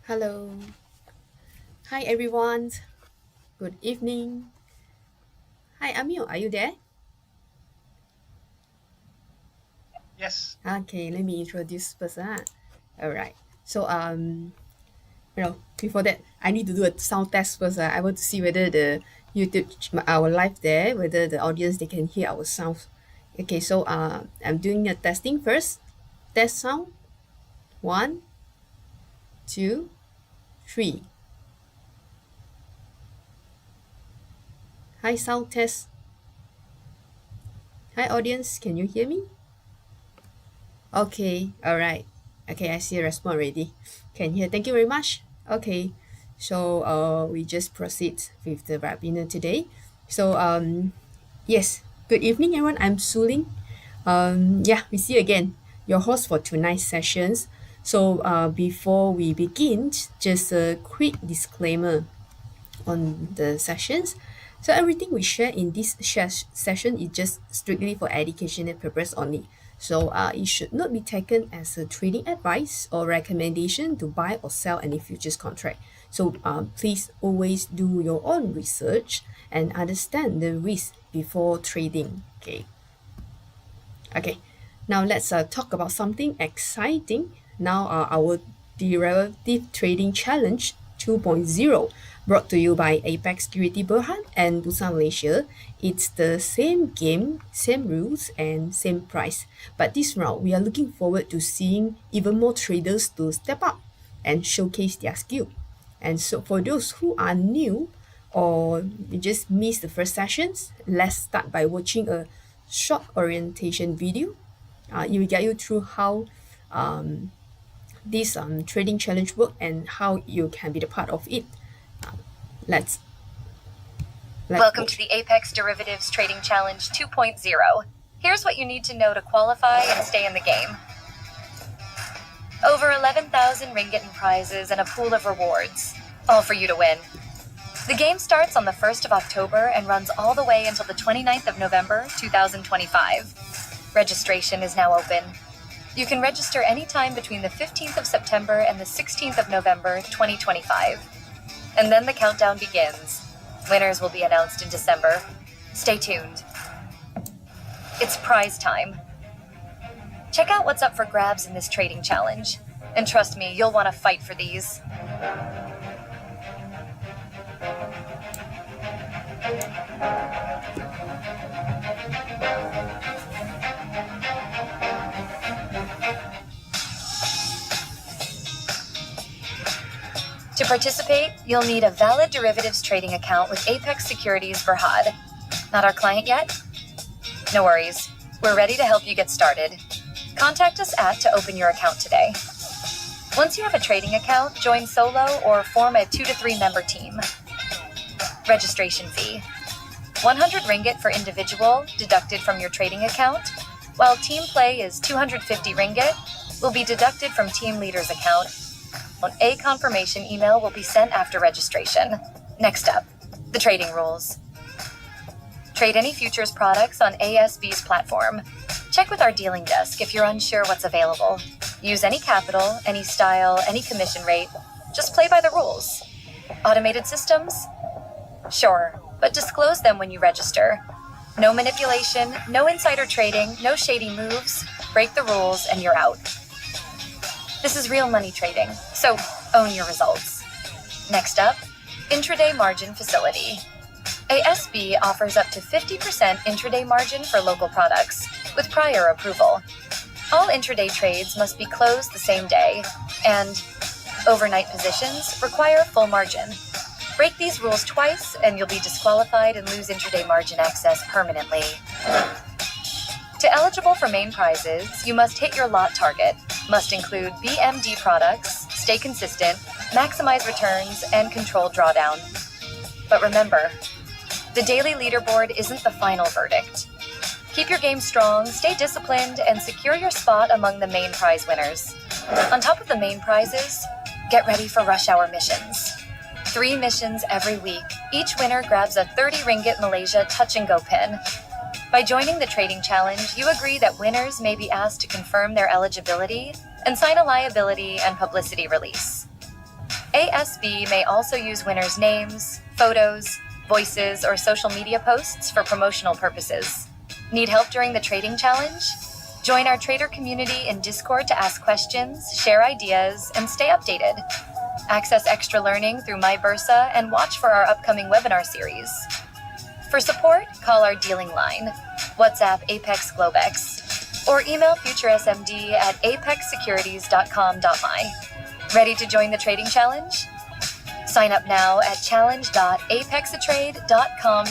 Hello. Hi, everyone. Good evening. Hi, Amil. Are you there? Yes. Okay, let me introduce first. All right. So, before that, I need to do a sound test first. I want to see whether the YouTube, our live there, whether the audience they can hear our sound. Okay, so I'm doing a testing first. Test sound. One, two, three. Hi, sound test. Hi, audience. Can you hear me? Okay, all right. Okay, I see a response already. Can hear. Thank you very much. Okay, so we just proceed with the webinar today. So yes, good evening, everyone. I'm Suling. Yeah, we see you again. Your host for tonight's sessions. So before we begin, just a quick disclaimer on the sessions. So everything we share in this session is just strictly for educational purpose only. So it should not be taken as a trading advice or recommendation to buy or sell any futures contract. So please always do your own research and understand the risk before trading. Okay. Okay, now let's talk about something exciting. Now, our Derivative Trading Challenge 2.0, brought to you by Apex Security Berhad and Busan Malaysia. It's the same game, same rules, and same price. But this round, we are looking forward to seeing even more traders to step up and showcase their skill. And so, for those who are new or you just missed the first sessions, let's start by watching a short orientation video. It will guide you through how this trading challenge work and how you can be the part of it. Let's Welcome to watch. the Apex Derivatives Trading Challenge 2.0. Here's what you need to know to qualify and stay in the game. Over 11,000 ringgit in prizes and a pool of rewards, all for you to win. The game starts on the 1st of October and runs all the way until the 29th of November, 2025. Registration is now open. You can register anytime between the 15th of September and the 16th of November, 2025. And then the countdown begins. Winners will be announced in December. Stay tuned. It's prize time. Check out what's up for grabs in this trading challenge. And trust me, you'll want to fight for these. To participate, you'll need a valid derivatives trading account with Apex Securities Berhad. Not our client yet? No worries. We're ready to help you get started. Contact us to open your account today. Once you have a trading account, join solo or form a 2 to 3 member team. Registration fee: 100 ringgit for individual, deducted from your trading account, while team play is 250 ringgit, will be deducted from team leader's account. A confirmation email will be sent after registration. Next up, the trading rules. Trade any futures products on ASB's platform. Check with our dealing desk if you're unsure what's available. Use any capital, any style, any commission rate. Just play by the rules. Automated systems? Sure, but disclose them when you register. No manipulation, no insider trading, no shady moves. Break the rules and you're out. This is real money trading, so own your results. Next up, intraday margin facility. ASB offers up to 50% intraday margin for local products, with prior approval. All intraday trades must be closed the same day, and overnight positions require full margin. Break these rules twice, and you'll be disqualified and lose intraday margin access permanently. To eligible for main prizes, you must hit your lot target, must include BMD products, stay consistent, maximize returns, and control drawdown. But remember, the daily leaderboard isn't the final verdict. Keep your game strong, stay disciplined, and secure your spot among the main prize winners. On top of the main prizes, get ready for rush hour missions. 3 missions every week. Each winner grabs a 30 ringgit Malaysia touch and go pin. By joining the trading challenge, you agree that winners may be asked to confirm their eligibility and sign a liability and publicity release. ASB may also use winners' names, photos, voices, or social media posts for promotional purposes. Need help during the trading challenge? Join our trader community in Discord to ask questions, share ideas, and stay updated. Access extra learning through My Bursa and watch for our upcoming webinar series. For support, call our dealing line, WhatsApp Apex Globex, or email futuresmd at apexsecurities.com.my. Ready to join the trading challenge? Sign up now at challenge.apexatrade.com.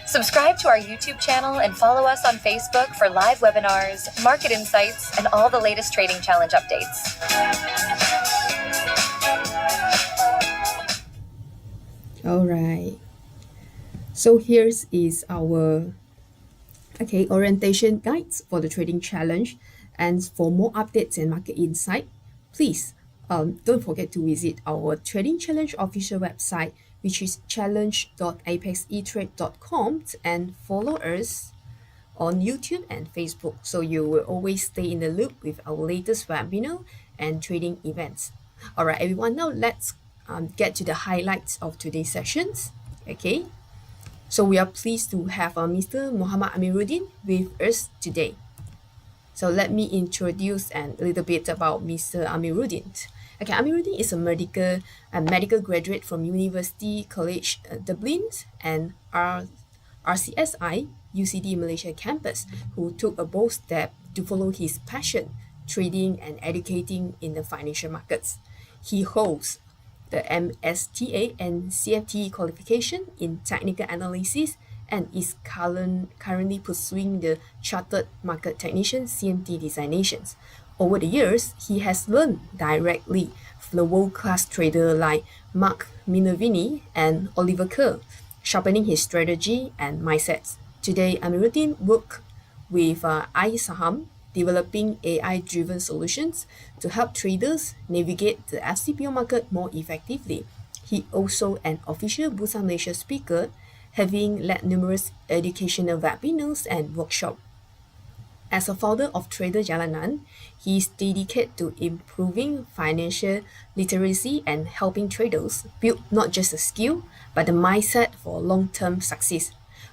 Subscribe to our YouTube channel and follow us on Facebook for live webinars, market insights, and all the latest trading challenge updates. All right. So here's is our orientation guides for the trading challenge. And for more updates and market insight, please don't forget to visit our trading challenge official website, which is challenge.apexetrade.com, and follow us on YouTube and Facebook, so you will always stay in the loop with our latest webinar and trading events. All right, everyone, now let's get to the highlights of today's sessions. Okay, so we are pleased to have Mr. Mohd Ameruddin with us today. So let me introduce a little bit about Mr. Ameruddin. Okay, Ameruddin is a medical graduate from University College Dublin and RCSI UCD Malaysia campus, who took a bold step to follow his passion, trading and educating in the financial markets. He holds the MSTA and CFT qualification in technical analysis and is currently pursuing the Chartered Market Technician CMT designations. Over the years, he has learned directly from the world-class traders like Mark Minervini and Oliver Kerr, sharpening his strategy and mindsets. Today, Ameruddin works with iSaham, developing AI-driven solutions to help traders navigate the FCPO market more effectively. He also an official Bursa Malaysia speaker, having led numerous educational webinars and workshops. As a founder of Trader Jalanan, he is dedicated to improving financial literacy and helping traders build not just a skill, but a mindset for long-term success.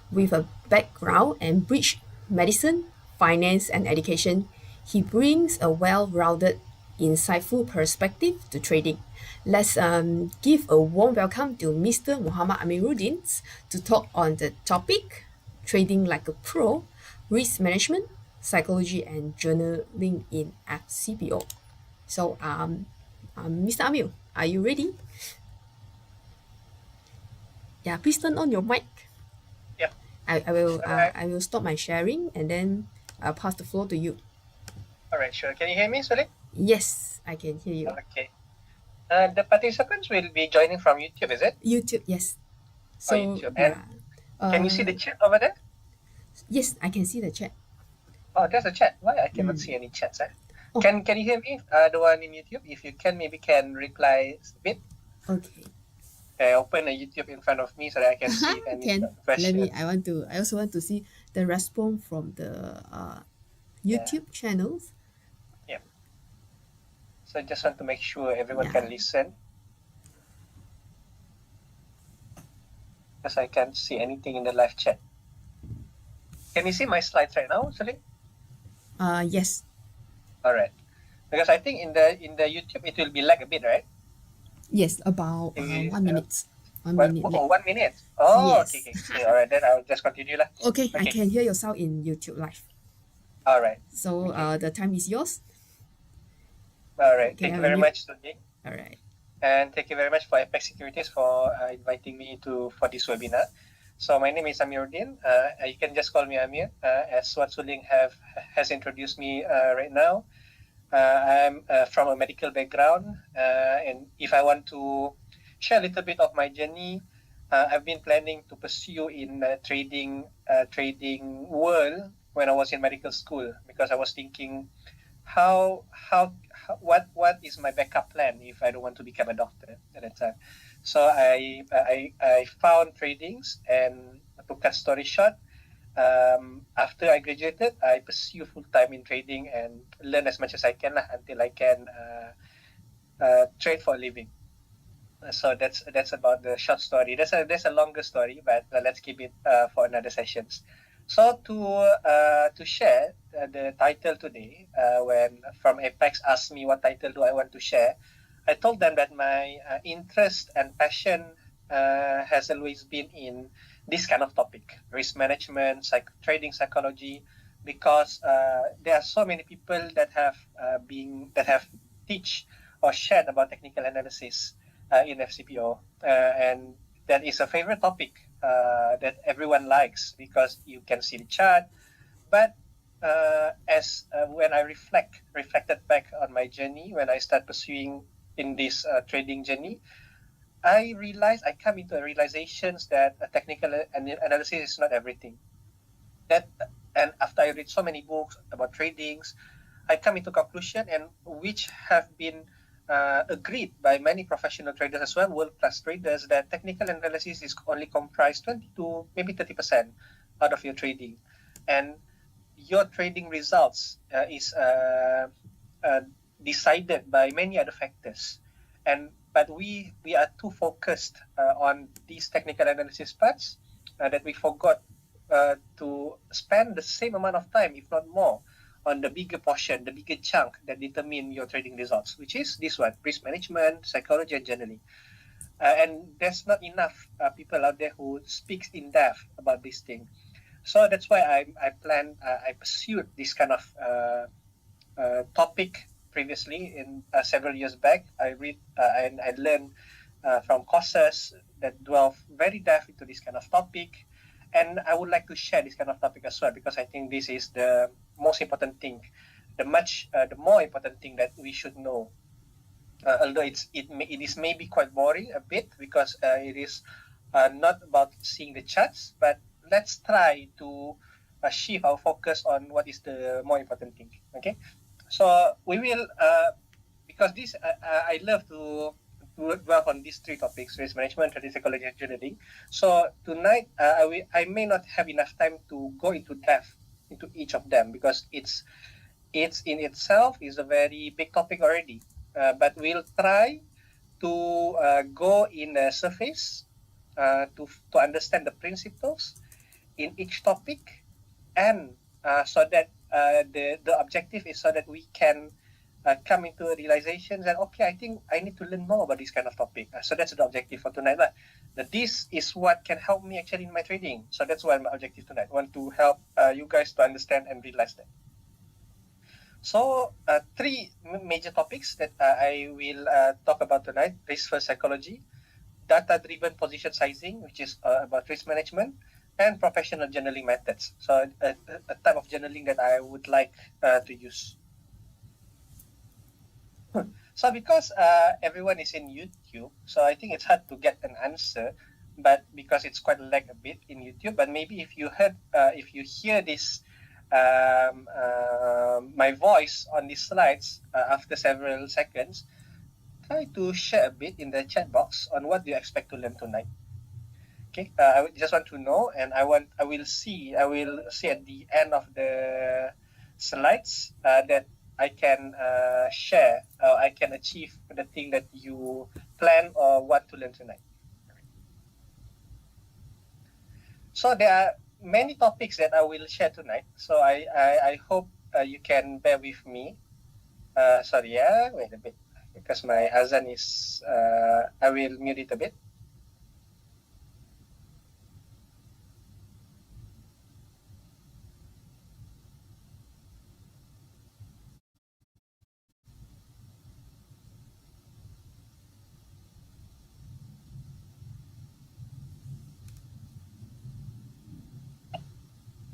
With a background in bridge medicine, finance, and education, he brings a well-rounded, insightful perspective to trading. Let's give a warm welcome to Mr. Mohd Ameruddin to talk on the topic, trading like a pro, risk management, psychology, and journaling in FCPO. So, Mr. Amir, are you ready? Yeah, please turn on your mic. Yeah. I will stop my sharing and then I'll pass the floor to you. All right, sure. Can you hear me, Sully? Yes, I can hear you. Okay. The participants will be joining from YouTube, is it? YouTube, yes. So, YouTube. And can you see the chat over there? Yes, I can see the chat. Oh, there's a chat. Why I cannot see any chats? Oh. Can you hear me? The one in YouTube, if you can, maybe can reply a bit. Okay. I open a YouTube in front of me so that I can see any questions. I also want to see the response from the YouTube channels. Yeah. So just want to make sure everyone can listen. Because I can't see anything in the live chat. Can you see my slides right now, Sully? Yes. All right. Because I think in the YouTube it will be lag a bit, right? Yes, about 1 minute. 1 minute. Oh, 1 minute. Oh, yes. Okay. All right, then I'll just continue lah. Okay, I can hear yourself in YouTube live. All right. So the time is yours. All right. Thank you very much, Sunny. All right. And thank you very much for Apex Securities for inviting me for this webinar. So my name is Ameruddin. You can just call me Amir, as what Suling has introduced me right now. I'm from a medical background, and if I want to share a little bit of my journey, I've been planning to pursue in trading world when I was in medical school, because I was thinking what is my backup plan if I don't want to become a doctor at that time. So I found tradings, and to cut story short, after I graduated, I pursue full time in trading and learn as much as I can until I can trade for a living. So that's about the short story. There's a longer story, but let's keep it for another sessions. So to share the title today, when from Apex asked me what title do I want to share, I told them that my interest and passion has always been in this kind of topic, risk management, trading psychology, because there are so many people that have teach or shared about technical analysis in FCPO, and that is a favorite topic that everyone likes because you can see the chart. But as when I reflected back on my journey, when I start pursuing in this trading journey, I realized I come into realizations that a technical analysis is not everything. That and after I read so many books about tradings, I come into conclusion and which have been agreed by many professional traders as well, world-class traders, that technical analysis is only comprised 20 to maybe 30% out of your trading, and your trading results is decided by many other factors. But we are too focused on these technical analysis parts that we forgot to spend the same amount of time, if not more, on the bigger portion, the bigger chunk that determine your trading results, which is this one: risk management, psychology, and journaling. And there's not enough people out there who speaks in depth about this thing. So that's why I pursued this kind of topic previously in several years back. I read and I learned from courses that delve very depth into this kind of topic, and I would like to share this kind of topic as well because I think this is the most important thing, the more important thing that we should know. Although it is maybe quite boring a bit because it is not about seeing the charts, but let's try to shift our focus on what is the more important thing. Okay, so we will because this I love to dwell on these three topics: risk management, trading psychology, and journaling. So tonight I may not have enough time to go into depth into each of them because it's in itself is a very big topic already. But we'll try to go in the surface to understand the principles in each topic, and so that the objective is so that we can come into a realization that okay, I think I need to learn more about this kind of topic. So that's the objective for tonight. That this is what can help me actually in my trading. So that's why my objective tonight. I want to help you guys to understand and realize that. So three major topics that I will talk about tonight: risk first psychology, data-driven position sizing, which is about risk management, and professional journaling methods. So a type of journaling that I would like to use. So because everyone is in YouTube, so I think it's hard to get an answer, but because it's quite lag a bit in YouTube. But maybe if you hear this, my voice on these slides after several seconds, try to share a bit in the chat box on what do you expect to learn tonight. Okay, I just want to know, and I will see at the end of the slides that I can share, I can achieve the thing that you plan or want to learn tonight. So there are many topics that I will share tonight. So I hope you can bear with me. Sorry, wait a bit, because my azan is, I will mute it a bit.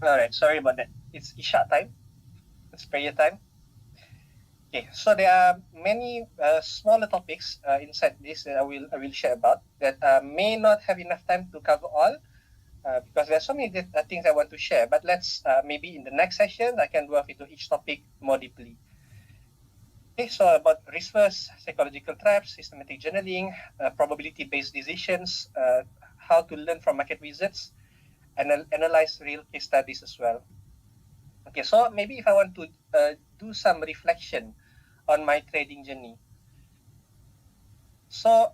All right, sorry about that. It's Isha time. It's prayer time. Okay, so there are many smaller topics inside this that I will share about that may not have enough time to cover all because there are so many things I want to share. But let's maybe in the next session I can delve into each topic more deeply. Okay, so about risk first, psychological traps, systematic journaling, probability-based decisions, how to learn from market wizards, and analyze real case studies as well. Okay, so maybe if I want to do some reflection on my trading journey. So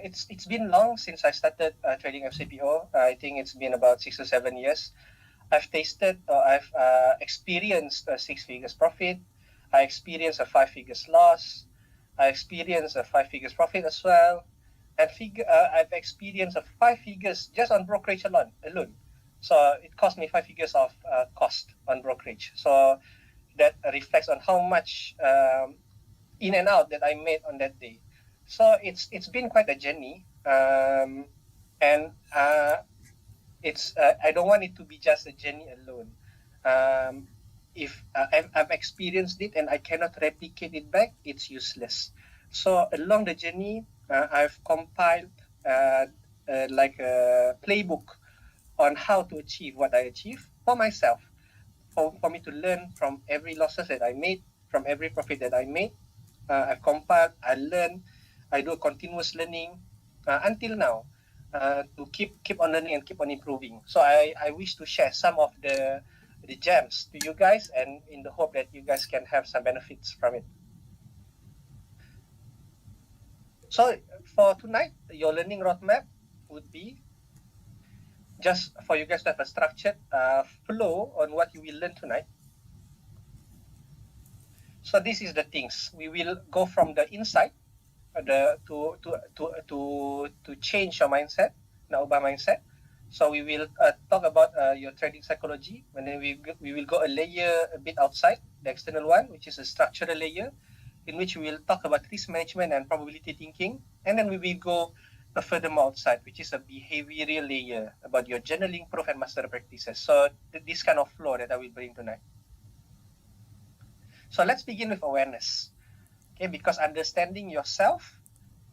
it's been long since I started trading FCPO. I think it's been about 6 to 7 years. I've tasted or I've experienced a 6 figures profit. I experienced a 5 figures loss. I experienced a 5 figures profit as well. And I've experienced a 5 figures just on brokerage alone. So it cost me 5 figures of cost on brokerage. So that reflects on how much in and out that I made on that day. So it's been quite a journey, and it's I don't want it to be just a journey alone. If I've experienced it and I cannot replicate it back, it's useless. So along the journey, I've compiled like a playbook on how to achieve what I achieve for myself, for me to learn from every losses that I made, from every profit that I made. I've compiled, I learn, I do continuous learning until now to keep on learning and keep on improving. So I wish to share some of the gems to you guys, and in the hope that you guys can have some benefits from it. So for tonight, your learning roadmap would be just for you guys to have a structured flow on what you will learn tonight. So this is the things we will go from the inside, to change your mindset, naubah mindset. So we will talk about your trading psychology, and then we will go a layer a bit outside the external one, which is a structural layer, in which we will talk about risk management and probability thinking, and then we will go further more outside, which is a behavioral layer about your journaling, proof, and master practices. So this kind of flow that I will bring tonight. So let's begin with awareness, okay? Because understanding yourself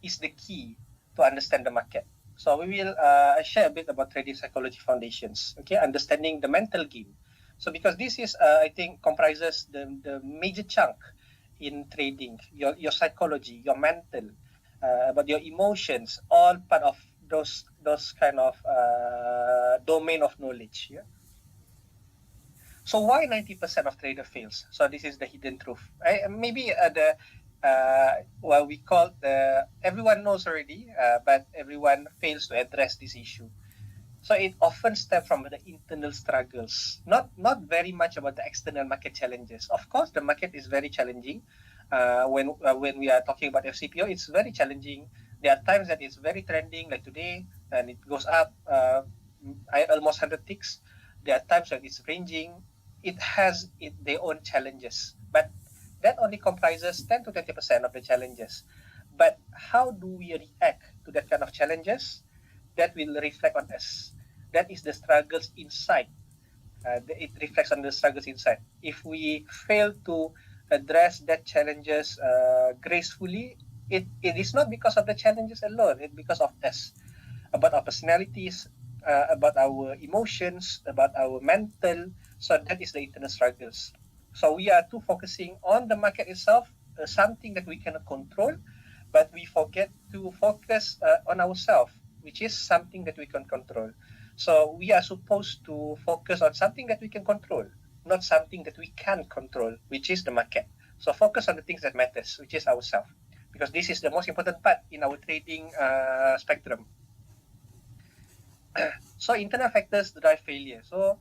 is the key to understand the market. So we will share a bit about trading psychology foundations, okay? Understanding the mental game. So because this is, I think, comprises the major chunk in trading, your psychology, your mental, about your emotions, all part of those kind of domain of knowledge. Yeah. So why 90% of trader fails? So this is the hidden truth. Maybe well, we call everyone knows already, but everyone fails to address this issue. So it often stems from the internal struggles, not very much about the external market challenges. Of course, the market is very challenging. When we are talking about FCPO, it's very challenging. There are times that it's very trending, like today, and it goes up almost 100 ticks. There are times that it's ranging. It has their own challenges, but that only comprises 10 to 20% of the challenges. But how do we react to that kind of challenges? That will reflect on us. That is the struggles inside. It reflects on the struggles inside. If we fail to address that challenges gracefully, it is not because of the challenges alone. It's because of us, about our personalities, about our emotions, about our mental. So that is the internal struggles. So we are too focusing on the market itself, something that we cannot control, but we forget to focus on ourselves, which is something that we can control. So we are supposed to focus on something that we can control, not something that we can't control, which is the market. So focus on the things that matters, which is ourselves, because this is the most important part in our trading spectrum. So internal factors drive failure. So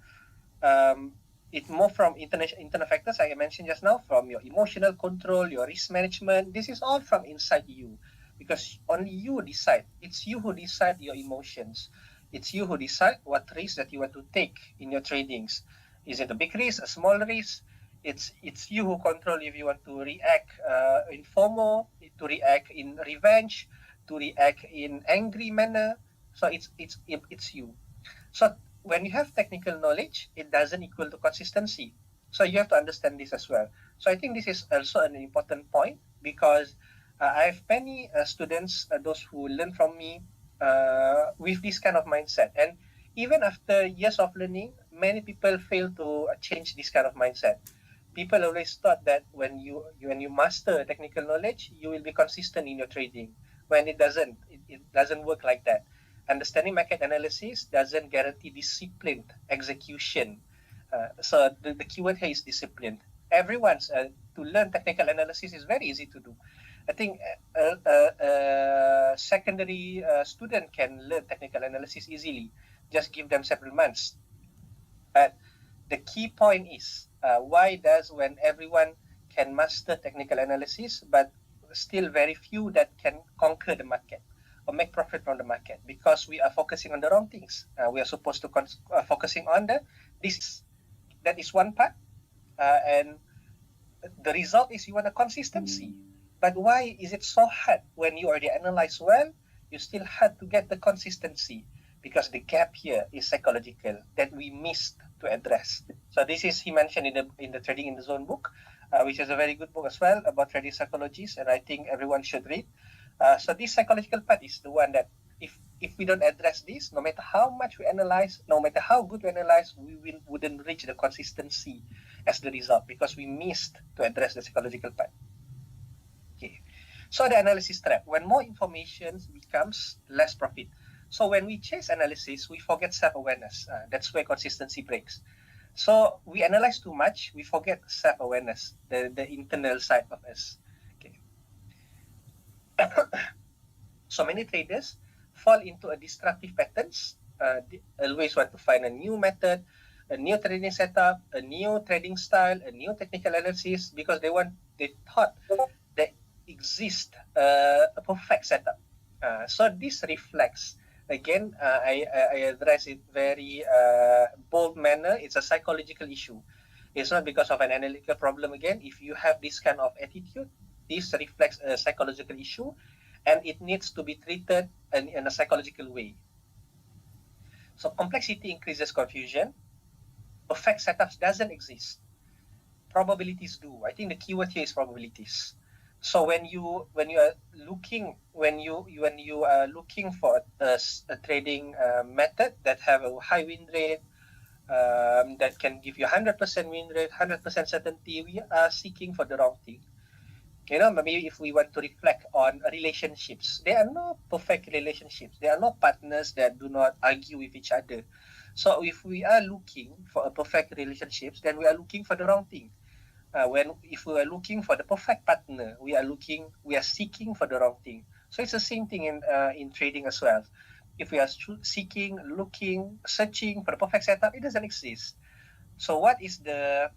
it more from internal factors, like I mentioned just now, from your emotional control, your risk management. This is all from inside you, because only you decide. It's you who decide your emotions. It's you who decide what risk that you want to take in your tradings. Is it a big risk, a small risk? It's you who control if you want to react in FOMO, to react in revenge, to react in angry manner. So it's you. So when you have technical knowledge, it doesn't equal to consistency. So you have to understand this as well. So I think this is also an important point, because I have many students, those who learn from me with this kind of mindset. And even after years of learning, many people fail to change this kind of mindset. People always thought that when you master technical knowledge, you will be consistent in your trading. When it doesn't, it doesn't work like that. Understanding market analysis doesn't guarantee disciplined execution. So the keyword here is disciplined. Everyone's to learn technical analysis is very easy to do, I think secondary student can learn technical analysis easily. Just give them several months. But the key point is why does when everyone can master technical analysis, but still very few that can conquer the market or make profit from the market? Because we are focusing on the wrong things. We are supposed to focusing on this. That is one part, and the result is you want a consistency. But why is it so hard when you already analyze well? You still had to get the consistency because the gap here is psychological that we missed to address. So this is he mentioned in the Trading in the Zone book, which is a very good book as well about trading psychologies, and I think everyone should read. So this psychological part is the one that if we don't address this, no matter how much we analyze, no matter how good we analyze, we wouldn't reach the consistency as the result because we missed to address the psychological part. Okay. So the analysis trap, when more information becomes less profit. So when we chase analysis, we forget self-awareness. That's where consistency breaks. So we analyze too much, we forget self-awareness, the internal side of us. Okay. So many traders fall into a destructive patterns. They always want to find a new method, a new trading setup, a new trading style, a new technical analysis because they thought there exists a perfect setup. So this reflects again. I address it very bold manner. It's a psychological issue. It's not because of an analytical problem. Again, if you have this kind of attitude, this reflects a psychological issue, and it needs to be treated in a psychological way. So complexity increases confusion. Perfect setups doesn't exist. Probabilities do. I think the keyword here is probabilities. So when you are looking for a trading method that have a high win rate, that can give you 100% win rate, 100% certainty, we are seeking for the wrong thing. Maybe if we want to reflect on relationships, there are no perfect relationships. There are no partners that do not argue with each other. So if we are looking for a perfect relationships, then we are looking for the wrong thing. If we are looking for the perfect partner, we are seeking for the wrong thing. So it's the same thing in trading as well. If we are seeking, looking, searching for the perfect setup, it doesn't exist. So what is the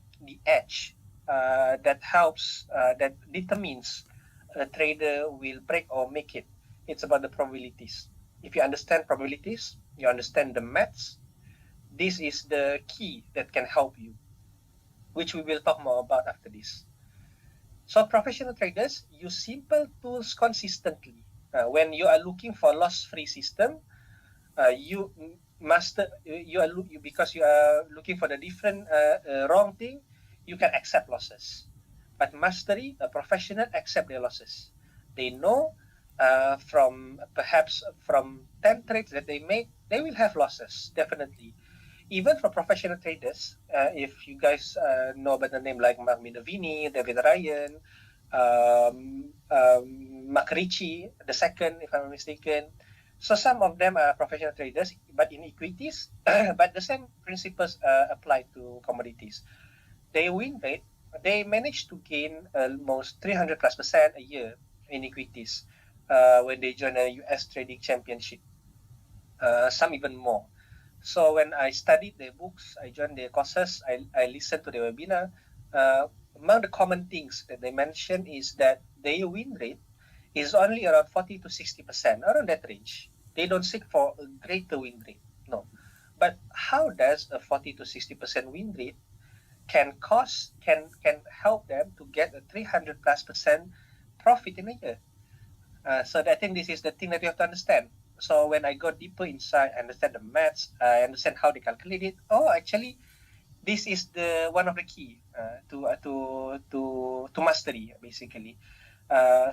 edge that helps that determines a trader will break or make it? It's about the probabilities. If you understand probabilities, you understand the maths. This is the key that can help you, which we will talk more about after this. So professional traders use simple tools consistently. When you are looking for loss-free system, because you are looking for the different wrong thing, you can accept losses. But mastery, a professional accept their losses. They know from 10 trades that they make, they will have losses, definitely. Even for professional traders, if you guys know about the name like Mark Minervini, David Ryan, Mark Ricci, the second, if I'm not mistaken. So some of them are professional traders, but in equities, but the same principles apply to commodities. They win rate, they manage to gain almost 300+% a year in equities when they join a US trading championship. Some even more. So when I studied their books, I joined their courses, I listened to their webinar. Among the common things that they mention is that their win rate is only around 40 to 60%, around that range. They don't seek for a greater win rate, no. But how does a 40 to 60% win rate can help them to get a 300+% profit in a year? So I think this is the thing that you have to understand. So when I go deeper inside, I understand the maths, I understand how they calculate it. Oh, actually, this is the one of the key to mastery, basically.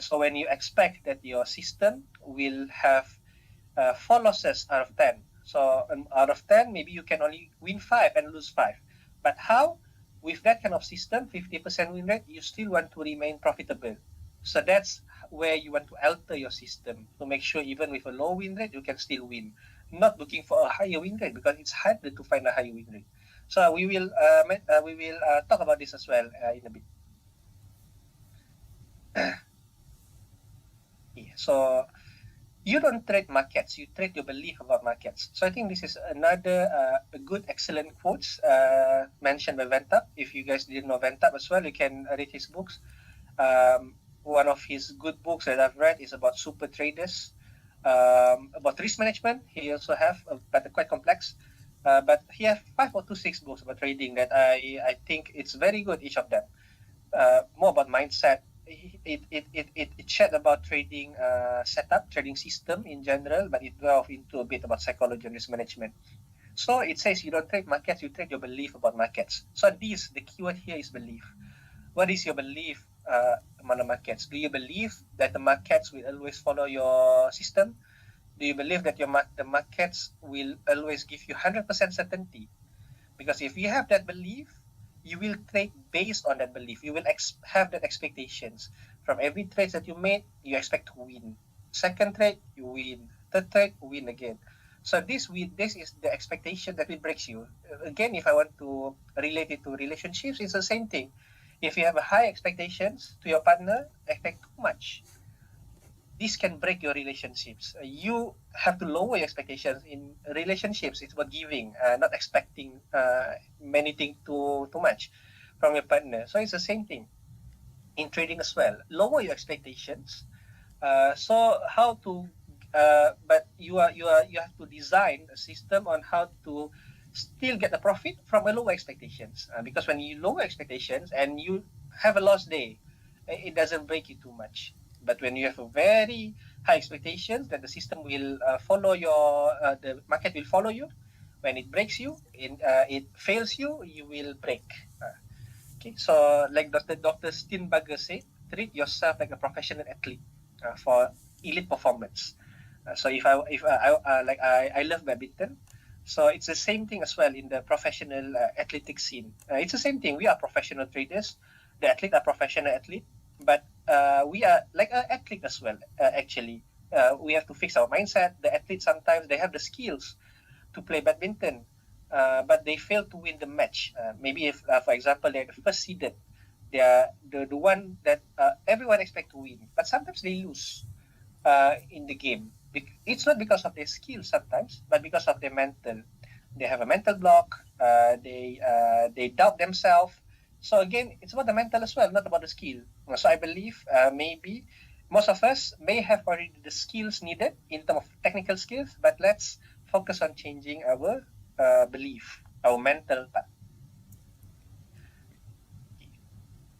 So when you expect that your system will have 4 losses out of 10, so out of 10, maybe you can only win 5 and lose 5. But how? With that kind of system, 50% win rate, you still want to remain profitable. So that's where you want to alter your system to make sure even with a low win rate, you can still win. Not looking for a higher win rate because it's harder to find a higher win rate. So we will talk about this as well in a bit. So you don't trade markets, you trade your belief about markets. So I think this is another good, excellent quotes mentioned by Ventap. If you guys didn't know Ventap as well, you can read his books. One of his good books that I've read is about super traders, about risk management. He also have, but quite complex. But he has 5 or 6 books about trading that I think it's very good, each of them. More about mindset. It chat about trading setup, trading system in general, but it delved into a bit about psychology and risk management. So it says you don't trade markets, you trade your belief about markets. So the keyword here is belief. What is your belief on the markets? Do you believe that the markets will always follow your system? Do you believe that the markets will always give you 100% certainty? Because if you have that belief, you will trade based on that belief. You will have that expectations. From every trade that you made, you expect to win. Second trade, you win. Third trade, win again. So this is the expectation that will breaks you. Again, if I want to relate it to relationships, it's the same thing. If you have a high expectations to your partner, expect too much, this can break your relationships. You have to lower your expectations in relationships. It's about giving, not expecting many things too much from your partner. So it's the same thing in trading as well. Lower your expectations. So how to? But you have to design a system on how to still get the profit from a lower expectations. Because when you lower expectations and you have a lost day, it doesn't break you too much. But when you have a very high expectations that the system will follow the market will follow you, when it breaks you, it fails you, you will break. Okay, so like Dr. Steenberger said, treat yourself like a professional athlete for elite performance. So if I love badminton, so it's the same thing as well in the professional athletic scene. It's the same thing. We are professional traders. The athlete are professional athlete, but we are like an athlete as well. Actually, we have to fix our mindset. The athletes sometimes they have the skills to play badminton, but they fail to win the match. Maybe if, for example, they're the first seeded, they are the one that everyone expect to win, but sometimes they lose in the game. It's not because of their skill sometimes, but because of their mental. They have a mental block. They doubt themselves. So again, it's about the mental as well, not about the skill. So I believe maybe most of us may have already the skills needed in terms of technical skills, but let's focus on changing our belief, our mental part.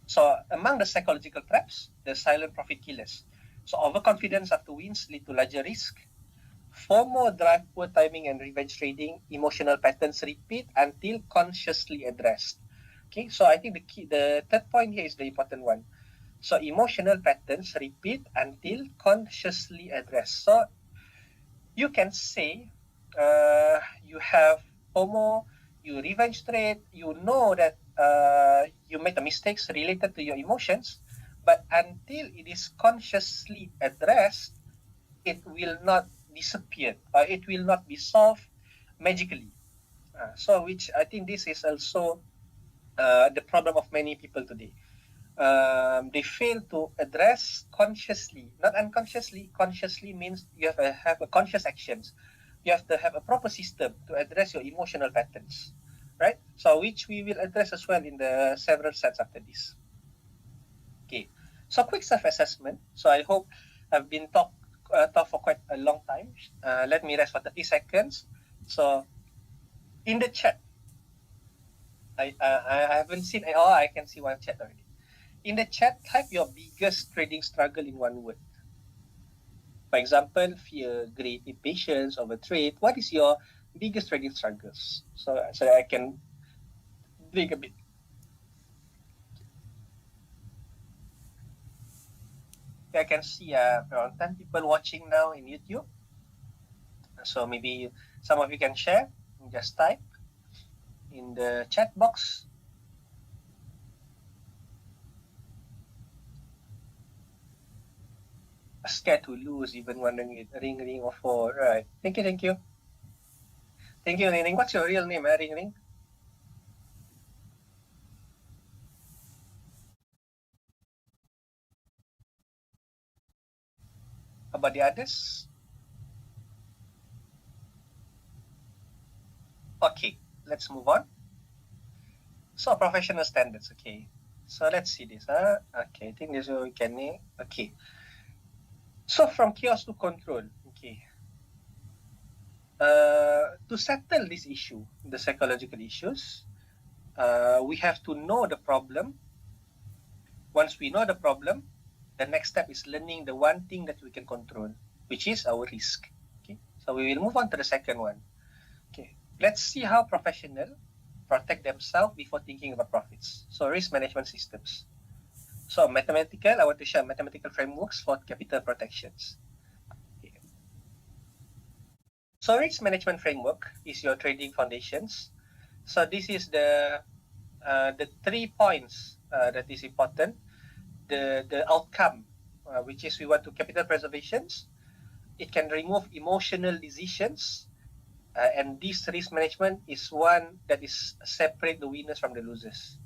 So among the psychological traps, the silent profit killers. So overconfidence after wins lead to larger risk. FOMO drive poor timing and revenge trading. Emotional patterns repeat until consciously addressed. Okay, so I think the third point here is the important one. So emotional patterns repeat until consciously addressed. So you can say you have FOMO, you revenge trade, you know that you made the mistakes related to your emotions, but until it is consciously addressed, it will not disappear or it will not be solved magically. So which I think this is also the problem of many people today. They fail to address consciously, not unconsciously. Consciously means you have a conscious actions. You have to have a proper system to address your emotional patterns, right? So which we will address as well in the several sets after this. Okay, so quick self-assessment. So I hope I've been talk for quite a long time. Let me rest for 30 seconds. So in the chat, I haven't seen. Oh, I can see one chat already. In the chat, type your biggest trading struggle in one word. For example, fear, greed, impatience, overtrade. What is your biggest trading struggles? So I can dig a bit. I can see around 10 people watching now in YouTube. So maybe some of you can share. Just type in the chat box. Scared to lose, even wondering it. Ring or four. Right. Thank you. Thank you, Ring. What's your real name, Ring? About the others? Okay, let's move on. So professional standards, okay. So let's see this. Okay, I think this is we can name. Okay. So from chaos to control, okay. To settle this issue, the psychological issues, we have to know the problem. Once we know the problem, the next step is learning the one thing that we can control, which is our risk. Okay, so we will move on to the second one. Okay, let's see how professionals protect themselves before thinking about profits. So risk management systems. So I want to share mathematical frameworks for capital protections. Okay. So risk management framework is your trading foundations. So this is the 3 points that is important. The outcome, which is we want to capital preservations. It can remove emotional decisions, and this risk management is one that is separate the winners from the losers.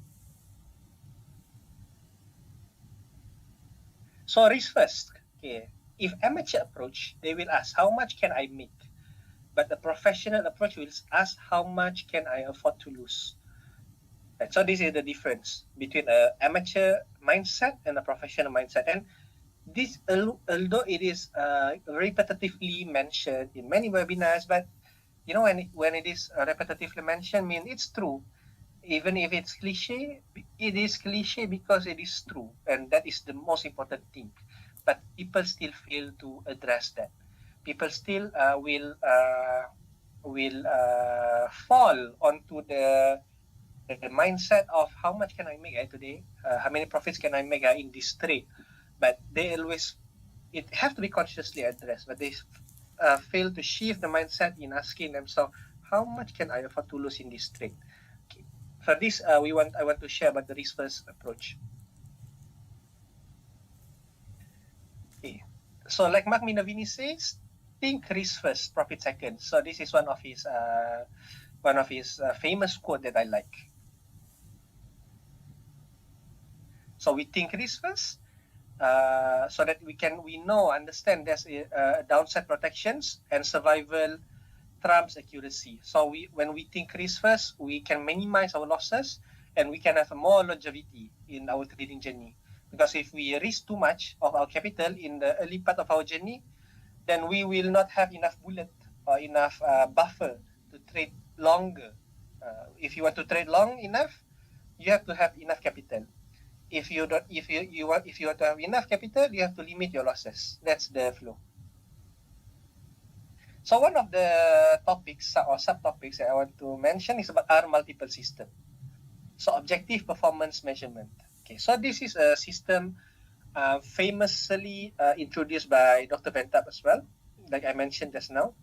So risk first. Okay, if amateur approach, they will ask how much can I make, but the professional approach will ask how much can I afford to lose. Right, so this is the difference between an amateur mindset and a professional mindset. And this, although it is repetitively mentioned in many webinars, but you know, when it is repetitively mentioned, mean it's true. Even if it's cliche, it is cliche because it is true, and that is the most important thing. But people still fail to address that. People still will fall onto the mindset of how much can I make today, how many profits can I make in this trade, but they always, it have to be consciously addressed, but they fail to shift the mindset in asking themselves, how much can I afford to lose in this trade? Okay. For this, I want to share about the risk first approach. Okay. So like Mark Minervini says, think risk first, profit second. So this is one of his famous quote that I like. So we think risk first, so that we understand there's downside protections and survival trumps accuracy. So when we think risk first, we can minimize our losses and we can have more longevity in our trading journey. Because if we risk too much of our capital in the early part of our journey, then we will not have enough bullet or enough buffer to trade longer. If you want to trade long enough, you have to have enough capital. If you want to have enough capital, you have to limit your losses. That's the flow. So one of the topics or subtopics that I want to mention is about R multiple system. So objective performance measurement. Okay, so this is a system famously introduced by Dr. Bentap as well, like I mentioned just now.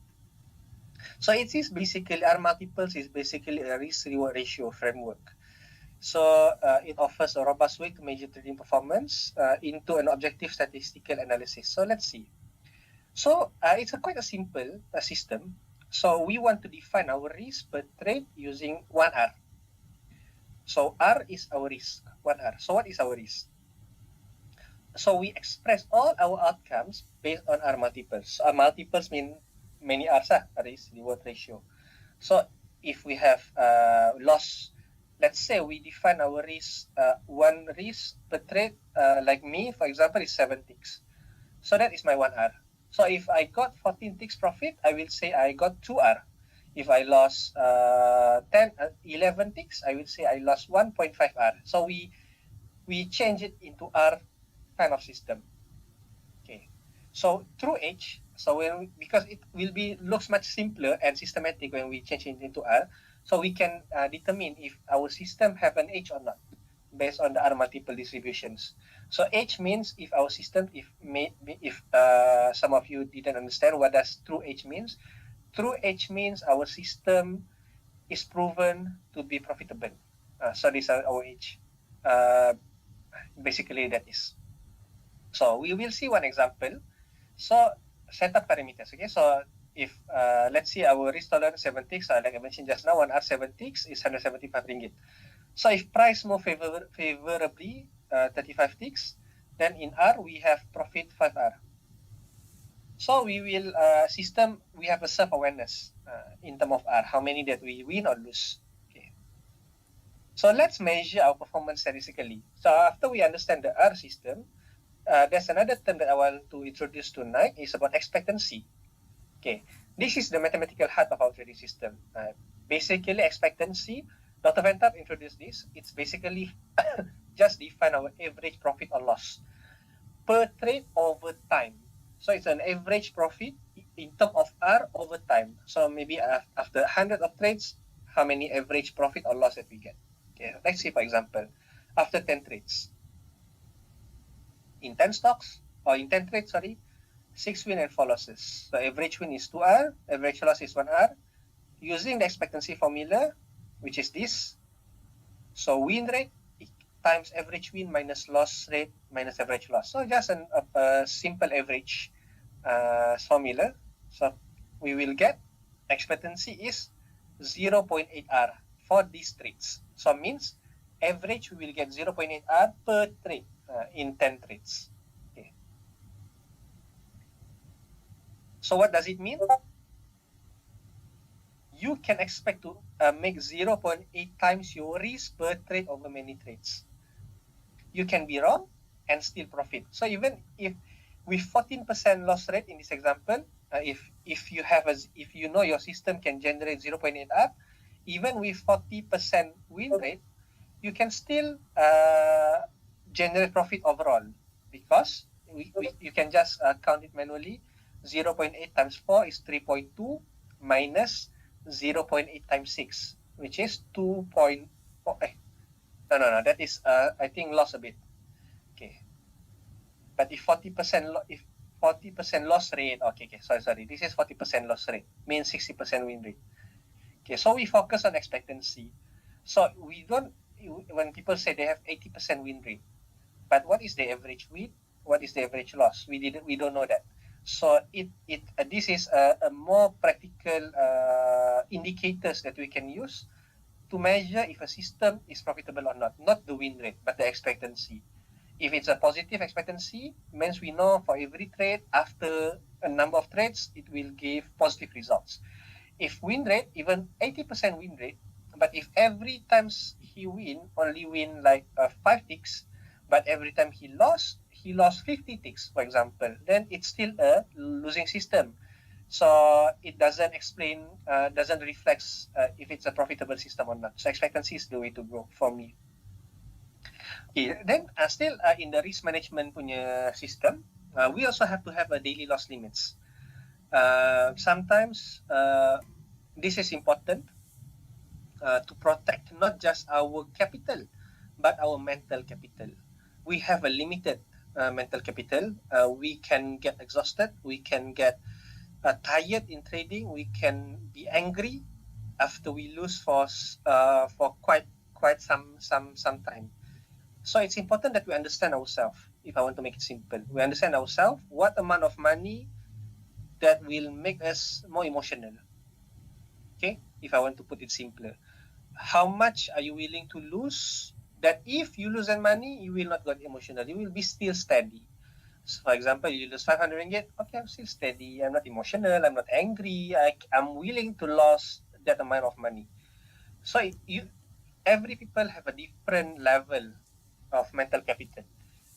So it is basically, R multiples is basically a risk-reward ratio framework. So it offers a robust way to measure trading performance into an objective statistical analysis. So let's see. So it's quite a simple system. So we want to define our risk per trade using 1R. So R is our risk, 1R. So what is our risk? So we express all our outcomes based on R multiples. R multiples mean many R's, risk reward ratio. So if we have loss, let's say we define our risk, one risk per trade, like me, for example, is 7 ticks. So that is my 1R. So if I got 14 ticks profit, I will say I got 2R. If I lost 11 ticks, I will say I lost 1.5R. So we change it into R kind of system. Okay. So through H, so because it will be looks much simpler and systematic when we change it into R, so we can determine if our system have an H or not based on the R multiple distributions. So H means if our system, if some of you didn't understand what does true H means, true H means our system is proven to be profitable. So this is our H. Basically that is. So we will see one example. So setup parameters. Okay, so if let's see our risk tolerance 7 ticks, like I mentioned just now, 1R 7 ticks is 175 ringgit. So if price move favorably 35 ticks, then in R we have profit 5R. So we will system, we have a self-awareness in terms of R, how many that we win or lose. Okay. So let's measure our performance statistically. So after we understand the R system, there's another term that I want to introduce tonight is about expectancy. Okay, this is the mathematical heart of our trading system. Basically, expectancy, Dr. Ventap introduced this. It's basically just define our average profit or loss per trade over time. So it's an average profit in terms of R over time. So maybe after 100 of trades, how many average profit or loss that we get. Okay, let's say for example, after 10 trades, in 10 stocks, or in 10 trades, sorry, 6 win and 4 losses. So average win is 2R, average loss is 1R. Using the expectancy formula, which is this, so win rate times average win minus loss rate minus average loss. So just a simple average formula. So we will get expectancy is 0.8R for these trades. So means average we will get 0.8R per trade in 10 trades. Okay. So what does it mean? You can expect to make 0.8 times your risk per trade over many trades. You can be wrong and still profit. So even if with 14% loss rate in this example, if you know your system can generate 0.8R, even with 40% win rate, you can still generate profit overall, because you can just count it manually. 0.8 times 4 is 3.2 minus 0.8 times 6, which is 2.4. No, that is I think lost a bit. Okay, but if 40% loss rate, okay, sorry, this is 40% loss rate, means 60% win rate. Okay, so we focus on expectancy. So we don't, when people say they have 80% win rate, but what is the average win? What is the average loss? We don't know that. So this is a more practical indicators that we can use to measure if a system is profitable or not the win rate, but the expectancy. If it's a positive expectancy, means we know for every trade, after a number of trades, it will give positive results. If win rate, even 80% win rate, but if every time he only win like 5 ticks, but every time he lost 50 ticks, for example, then it's still a losing system. So it doesn't explain, doesn't reflect if it's a profitable system or not. So expectancy is the way to go for me. Okay, then still in the risk management punya system, we also have to have a daily loss limits. Sometimes this is important to protect not just our capital, but our mental capital. We have a limited mental capital. We can get exhausted. We can get tired in trading. We can be angry after we lose for quite some time. So it's important that we understand ourselves. If I want to make it simple, we understand ourselves, what amount of money that will make us more emotional. Okay, if I want to put it simpler, how much are you willing to lose, that if you lose that money, you will not get emotional, you will be still steady. So for example, you lose 500 ringgit, okay, I'm still steady, I'm not emotional, I'm not angry, I'm willing to lose that amount of money. So every people have a different level of mental capital.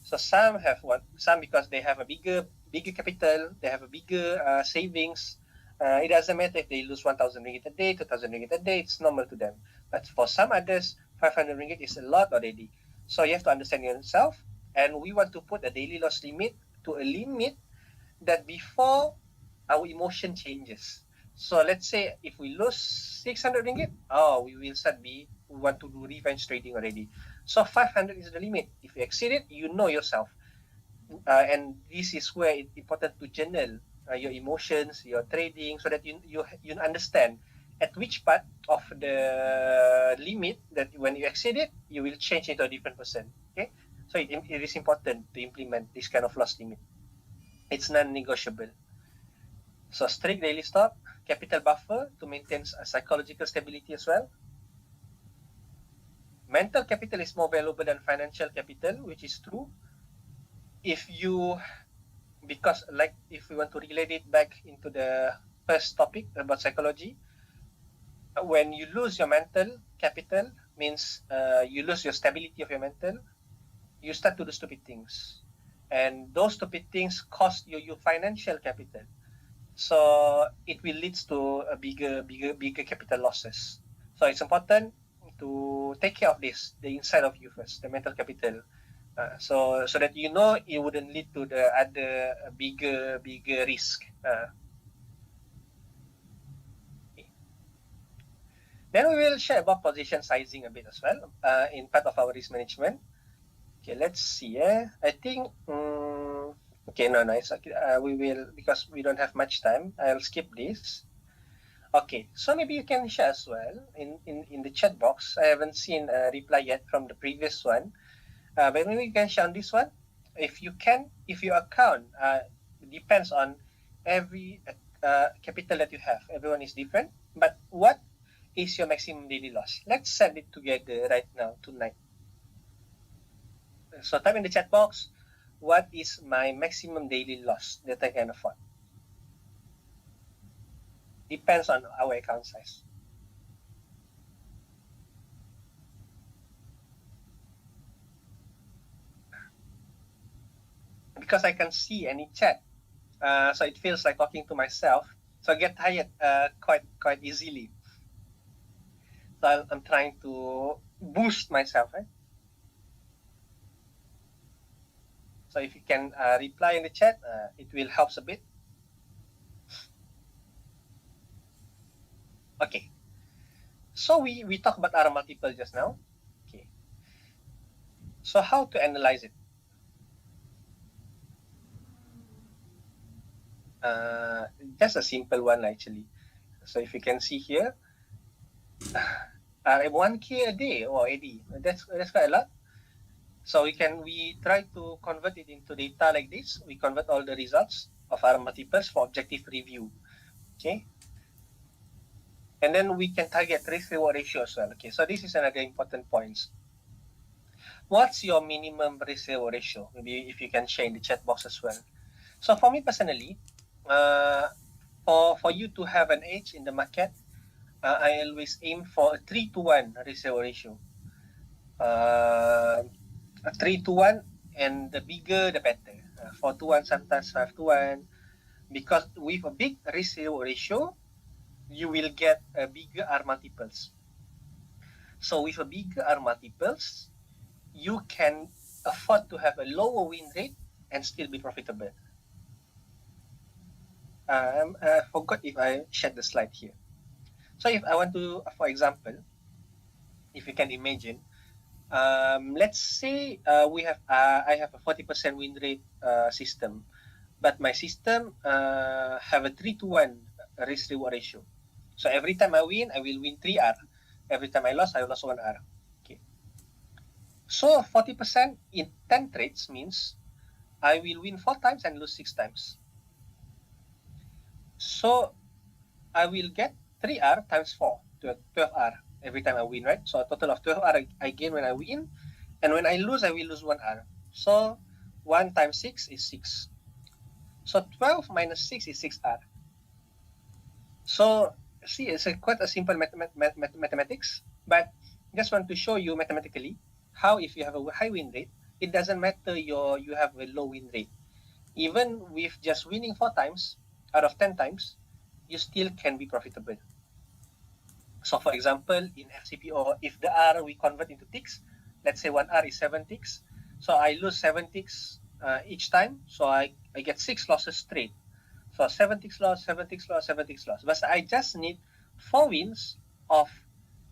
So some have some because they have a bigger capital, they have a bigger savings. It doesn't matter if they lose 1,000 ringgit a day, 2,000 ringgit a day, it's normal to them. But for some others, 500 ringgit is a lot already. So you have to understand yourself, and we want to put a daily loss limit to a limit that before our emotion changes. So let's say if we lose 600 ringgit, we will we want to do revenge trading already. So 500 is the limit. If you exceed it, you know yourself. And this is where it's important to journal your emotions, your trading, so that you understand at which part of the limit that when you exceed it, you will change into a different person. Okay, so it is important to implement this kind of loss limit. It's non-negotiable. So strict daily stop, capital buffer to maintain a psychological stability as well. Mental capital is more valuable than financial capital, which is true. If you because like if we want to relate it back into the first topic about psychology, when you lose your mental capital means you lose your stability of your mental, you start to do stupid things, and those stupid things cost you financial capital. So it will lead to a bigger capital losses. So it's important to take care of this, the inside of you first, the mental capital. So that you know it wouldn't lead to the other bigger risk. Okay. Then we will share about position sizing a bit as well in part of our risk management. Okay, let's see. I think okay, no, it's okay. We will, because we don't have much time. I'll skip this. Okay, so maybe you can share as well in the chat box. I haven't seen a reply yet from the previous one, but maybe you can share on this one. If you can, if your account depends on every capital that you have. Everyone is different, but what is your maximum daily loss? Let's set it together right now, tonight. So type in the chat box, what is my maximum daily loss that I can afford? Depends on our account size. Because I can see any chat, so it feels like talking to myself. So I get tired quite easily. So I'm trying to boost myself. Right? So if you can reply in the chat, it will help a bit. Okay. So we talked about R multiple just now. Okay. So how to analyze it? Just a simple one actually. So if you can see here, 1K a day or AD. That's quite a lot. So we try to convert it into data like this. We convert all the results of our multiples for objective review. Okay. And then we can target risk reward ratio as well. Okay. So this is another important point. What's your minimum risk reward ratio? Maybe if you can share in the chat box as well. So for me personally, for you to have an edge in the market, I always aim for a 3-to-1 risk reward ratio. A 3-to-1, and the bigger the better. 4-to-1, sometimes 5-to-1, because with a big risk reward ratio, you will get a bigger R multiples. So with a bigger R multiples, you can afford to have a lower win rate and still be profitable. I forgot if I shared the slide here. So if I want to, for example, if you can imagine, let's say I have a 40% win rate system, but my system have a 3-to-1 risk reward ratio. So every time I win, I will win 3R. Every time I lost, I lost 1R. Okay. So 40% in 10 trades means I will win 4 times and lose 6 times. So I will get 3R times 4, 12R every time I win, right? So a total of 12R I gain when I win, and when I lose, I will lose 1R. So 1 times 6 is 6. So 12 minus 6 is 6R. So see, it's quite a simple mathematics, but just want to show you mathematically how if you have a high win rate, it doesn't matter you have a low win rate. Even with just winning 4 times out of 10 times, you still can be profitable. So for example, in FCPO, if the R we convert into ticks, let's say 1R is 7 ticks. So I lose 7 ticks each time. So I get 6 losses straight. So 7 ticks loss, 7 ticks loss, 7 ticks loss. But I just need 4 wins of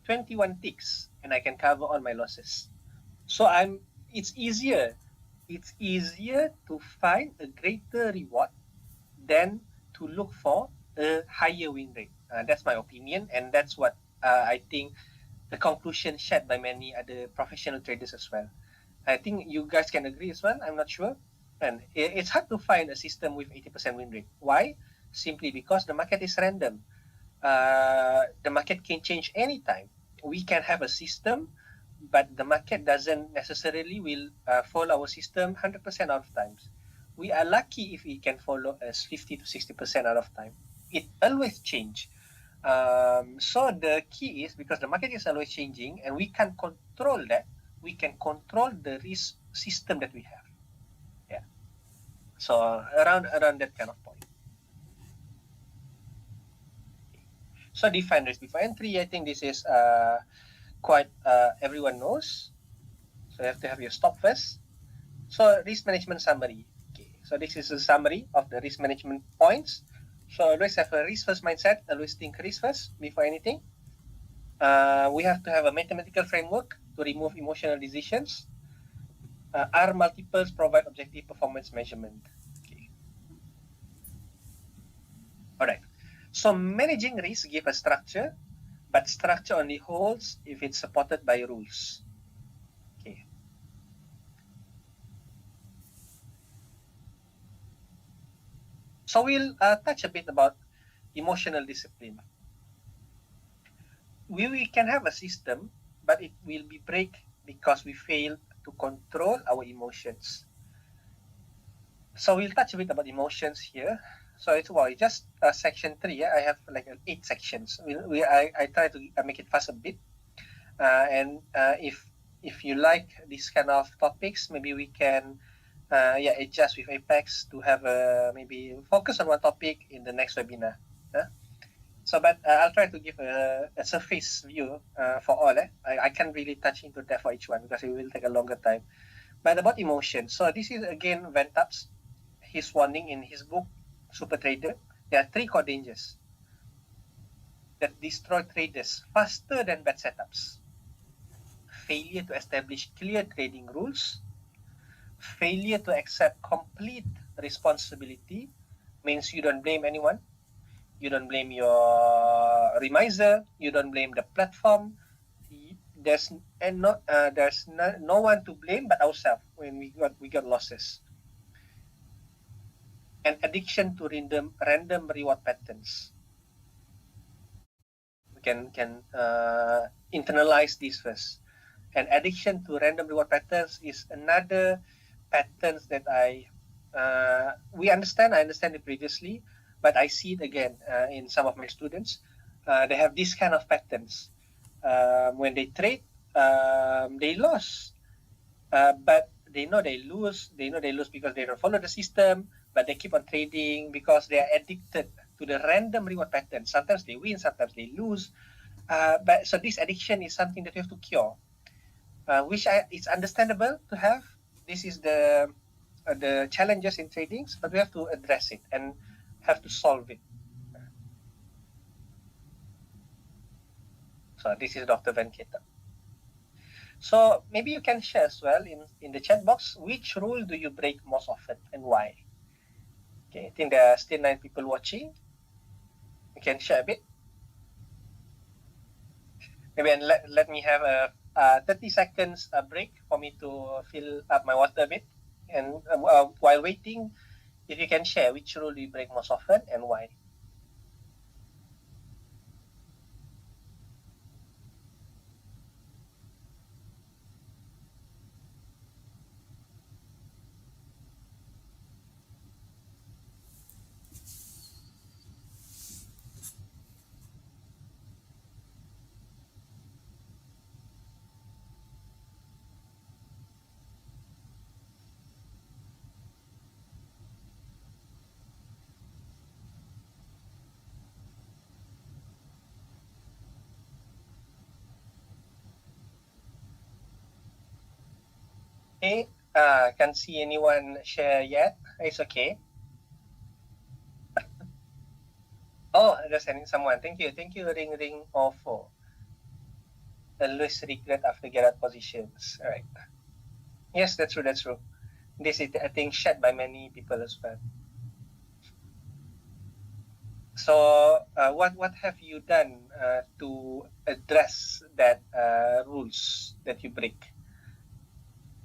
21 ticks and I can cover all my losses. So it's easier. It's easier to find a greater reward than to look for a higher win rate. That's my opinion, and that's what I think the conclusion shared by many other professional traders as well. I think you guys can agree as well. I'm not sure. And it's hard to find a system with 80% win rate. Why? Simply because the market is random. The market can change anytime. We can have a system, but the market doesn't necessarily will follow our system 100% of times. we are lucky if we can follow as 50 to 60% out of time. It always change. So the key is, because the market is always changing and we can control that, we can control the risk system that we have. Yeah. So around that kind of point. So define risk before entry. I think this is quite everyone knows. So you have to have your stop first. So risk management summary. Okay. So this is a summary of the risk management points. So always have a risk first mindset. Always think risk first before anything. We have to have a mathematical framework to remove emotional decisions. R multiples provide objective performance measurement. Okay. All right. So managing risk give a structure, but structure only holds if it's supported by rules. Okay. So we'll touch a bit about emotional discipline. We can have a system, but it will be break because we fail to control our emotions. So we'll touch a bit about emotions here. So it's just section 3. Yeah? I have like 8 sections. I try to make it fast a bit. And if you like this kind of topics, maybe we can adjust with Apex to have maybe focus on one topic in the next webinar. So, but I'll try to give a surface view for all. I can't really touch into that for each one because it will take a longer time. But about emotion, so this is again Van Tap's his warning in his book Super Trader. There are 3 core dangers that destroy traders faster than bad setups. Failure to establish clear trading rules, failure to accept complete responsibility, means you don't blame anyone. You don't blame your remiser. You don't blame the platform. There's no one to blame but ourselves when we got losses. And addiction to random reward patterns. We can internalize this first. And addiction to random reward patterns is another patterns that I understand it previously, but I see it again in some of my students. They have this kind of patterns. When they trade, they lose, but they know they lose. They know they lose because they don't follow the system, but they keep on trading because they are addicted to the random reward pattern. Sometimes they win, sometimes they lose. But so this addiction is something that you have to cure, which it's understandable to have. This is the challenges in tradings, but we have to address it and have to solve it. So this is Dr. Venkata. So maybe you can share as well in the chat box, which rule do you break most often and why? Okay, I think there are still 9 people watching. You can share a bit. Maybe and let me have a 30 seconds break for me to fill up my water a bit. And while waiting, if you can share which rule do you break most often and why? Okay, can't see anyone share yet. It's okay. Oh, just sending someone. Thank you, Ring 04. Always regret after get out positions. All right. Yes, that's true. This is, I think, shared by many people as well. So, what have you done to address that rules that you break?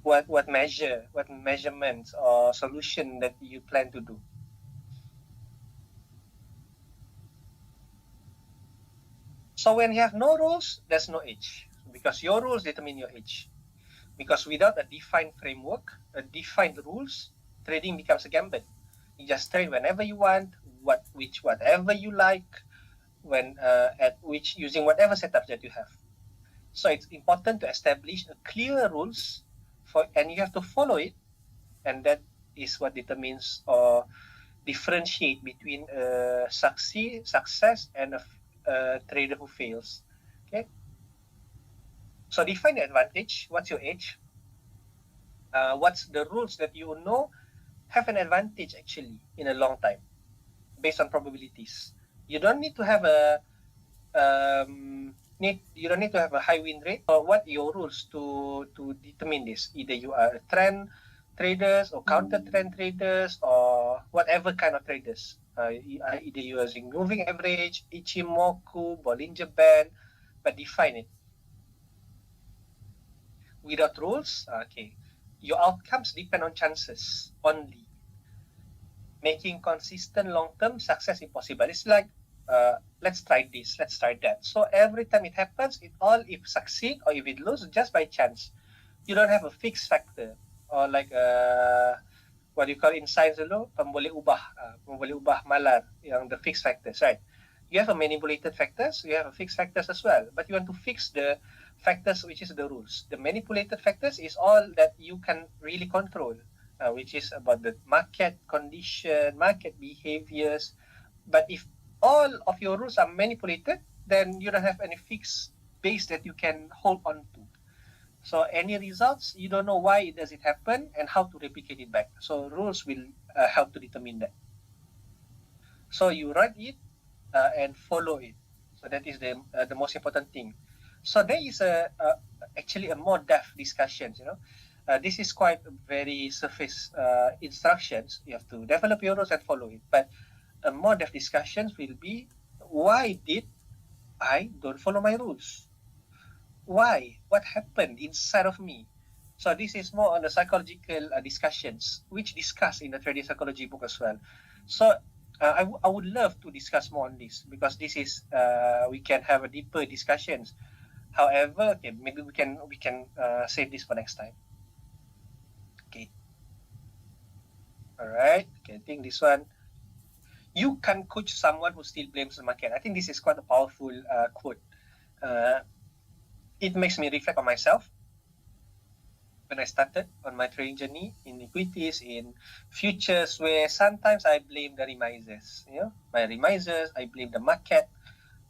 What measurements or solution that you plan to do? So when you have no rules, there's no edge, because your rules determine your edge. Because without a defined framework, a defined rules, trading becomes a gamble. You just trade whenever you want, whatever you like, using whatever setup that you have. So it's important to establish a clear rules and you have to follow it, and that is what determines or differentiate between success and a trader who fails. Okay. So define the advantage. What's your edge? What's the rules that you know have an advantage actually in a long time based on probabilities? You don't need to have a you don't need to have a high win rate. Or what your rules to determine this? Either you are a trend traders or counter trend traders or whatever kind of traders. Either you are using moving average, Ichimoku, Bollinger Band, but define it. Without rules, okay, your outcomes depend on chances only. Making consistent long-term success impossible. It's like, let's try this, let's try that. So every time it happens, if succeed or if it lose, just by chance. You don't have a fixed factor or like what do you call in science dulu, pemboleh ubah malar, yang the fixed factors, right? You have a manipulated factors, you have a fixed factors as well, but you want to fix the factors, which is the rules. The manipulated factors is all that you can really control, which is about the market condition, market behaviors. But if all of your rules are manipulated, then you don't have any fixed base that you can hold on to. So any results, you don't know why does it happen and how to replicate it back. So rules will help to determine that. So you write it and follow it. So that is the most important thing. So there is actually a more depth discussions. This is quite very surface instructions. You have to develop your rules and follow it. But a more depth discussions will be, why did I don't follow my rules? Why? What happened inside of me? So this is more on the psychological discussions, which discussed in the trading psychology book as well. So I would love to discuss more on this, because this is we can have a deeper discussions. However, okay, maybe we can save this for next time. Okay. All right. Okay, I think this one. You can coach someone who still blames the market. I think this is quite a powerful quote. It makes me reflect on myself. When I started on my trading journey in equities, in futures, where sometimes I blame the remisers, my remisers, I blame the market,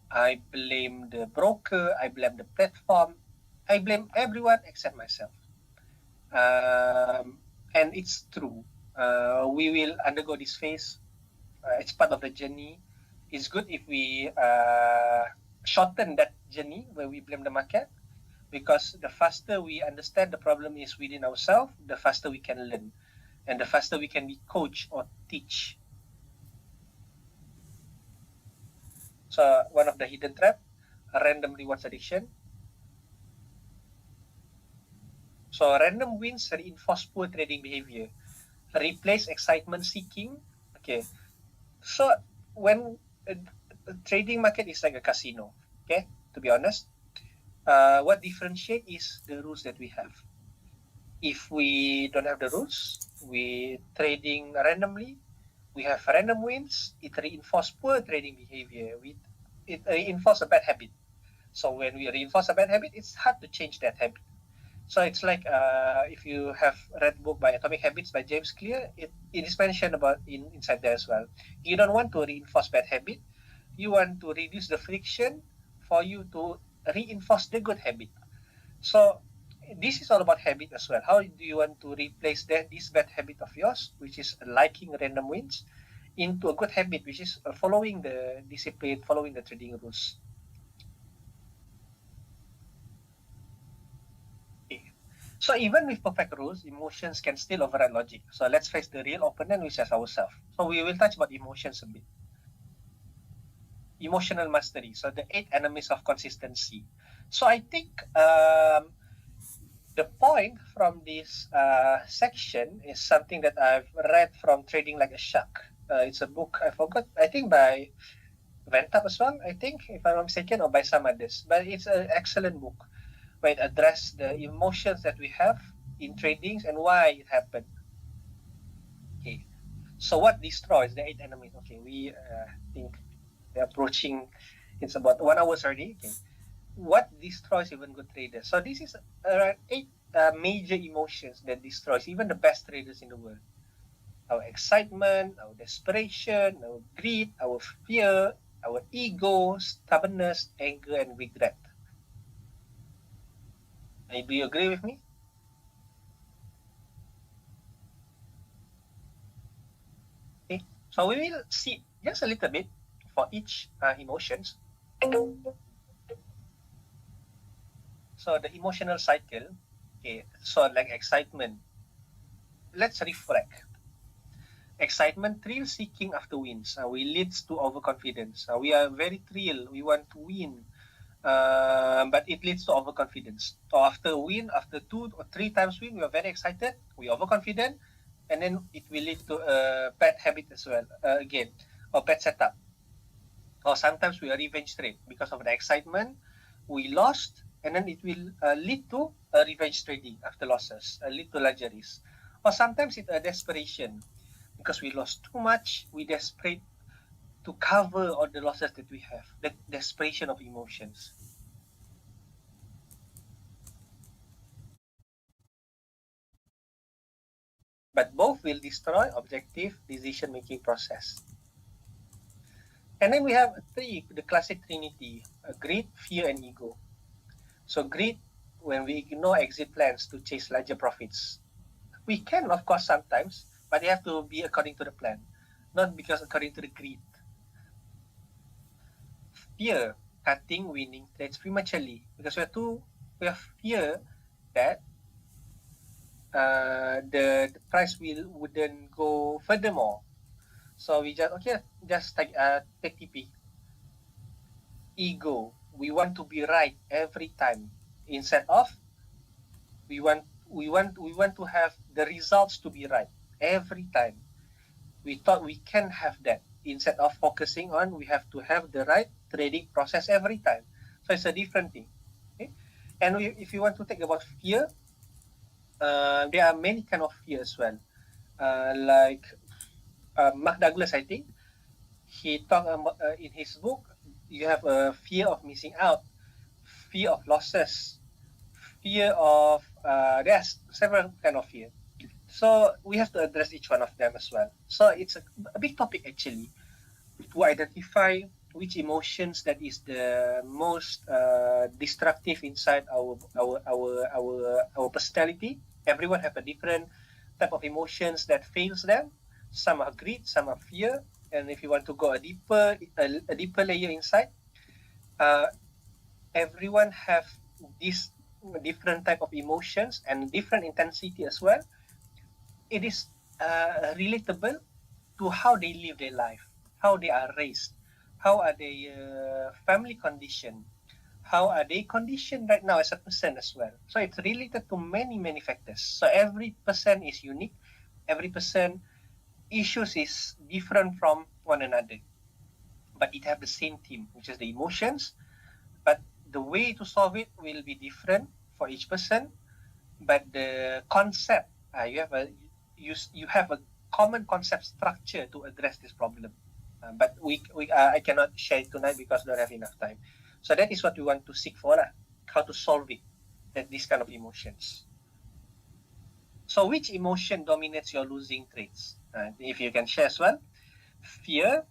I blame the broker, I blame the platform, I blame everyone except myself. And it's true. We will undergo this phase. It's part of the journey. It's good if we shorten that journey where we blame the market, because the faster we understand the problem is within ourselves, the faster we can learn, and the faster we can be coach or teach. So one of the hidden trap, a random rewards addiction. So random wins reinforce poor trading behavior, replace excitement seeking. Okay, so when trading market is like a casino, okay, to be honest, what differentiate is the rules that we have. If we don't have the rules, we trading randomly, we have random wins, it reinforces poor trading behavior. It reinforces a bad habit. So when we reinforce a bad habit, it's hard to change that habit. So it's like if you have read book by Atomic Habits by James Clear, it is mentioned about inside there as well. You don't want to reinforce bad habit. You want to reduce the friction for you to reinforce the good habit. So this is all about habit as well. How do you want to replace this bad habit of yours, which is liking random wins, into a good habit, which is following the discipline, following the trading rules. Okay. So even with perfect rules, emotions can still override logic. So let's face the real opponent, which is ourselves. So we will touch about emotions a bit. Emotional mastery. So the 8 enemies of consistency. So I think the point from this section is something that I've read from Trading Like a Shark. It's a book, I forgot, I think by Ventap as well, I think, if I'm not mistaken, or by some others. But it's an excellent book where it addresses the emotions that we have in tradings and why it happened. So what destroys the 8 enemies? Okay, we think we're approaching, it's about 1 hour already. Okay, what destroys even good traders? So this is 8 major emotions that destroys even the best traders in the world. Our excitement, our desperation, our greed, our fear, our ego, stubbornness, anger, and regret. Do you agree with me? Okay, so we will see just a little bit for each emotions. So the emotional cycle, okay, so like excitement. Let's reflect. Excitement, thrill seeking after wins. We leads to overconfidence. We are very thrilled. We want to win. But it leads to overconfidence. So after win, after 2 or 3 times win, we are very excited, we overconfident, and then it will lead to a bad habit as well, again, or bad setup. Or sometimes we are revenge trade because of the excitement, we lost, and then it will lead to a revenge trading after losses, lead to larger risk. Or sometimes it's a desperation because we lost too much, we desperate to cover all the losses that we have, the desperation of emotions. But both will destroy objective decision-making process. And then we have the classic trinity, greed, fear, and ego. So greed, when we ignore exit plans to chase larger profits. We can, of course, sometimes, but they have to be according to the plan, not because according to the greed. Fear, cutting winning trades prematurely, because we have fear that the price wouldn't go furthermore. So we just take TP. Ego. We want to be right every time instead of we want to have the results to be right every time. We thought we can have that instead of focusing on we have to have the right trading process every time. So it's a different thing. Okay? And if you want to think about fear, there are many kind of fear as well. Like Mark Douglas, I think, he talked about in his book, you have a fear of missing out, fear of losses, fear of there's several kind of fear. So we have to address each one of them as well. So it's a big topic actually to identify which emotions that is the most destructive inside our personality. Everyone have a different type of emotions that fails them. Some are greed, some are fear, and if you want to go a deeper layer inside, everyone have this different type of emotions and different intensity as well. It is relatable to how they live their life, how they are raised, how are they family conditioned, how are they conditioned right now as a person as well. So it's related to many factors. So every person is unique, every person issues is different from one another, but it have the same theme, which is the emotions. But the way to solve it will be different for each person. But the concept, you have a common concept structure to address this problem. But I cannot share it tonight because I don't have enough time. So that is what we want to seek for, how to solve it, this kind of emotions. So which emotion dominates your losing traits? If you can share as well, fear,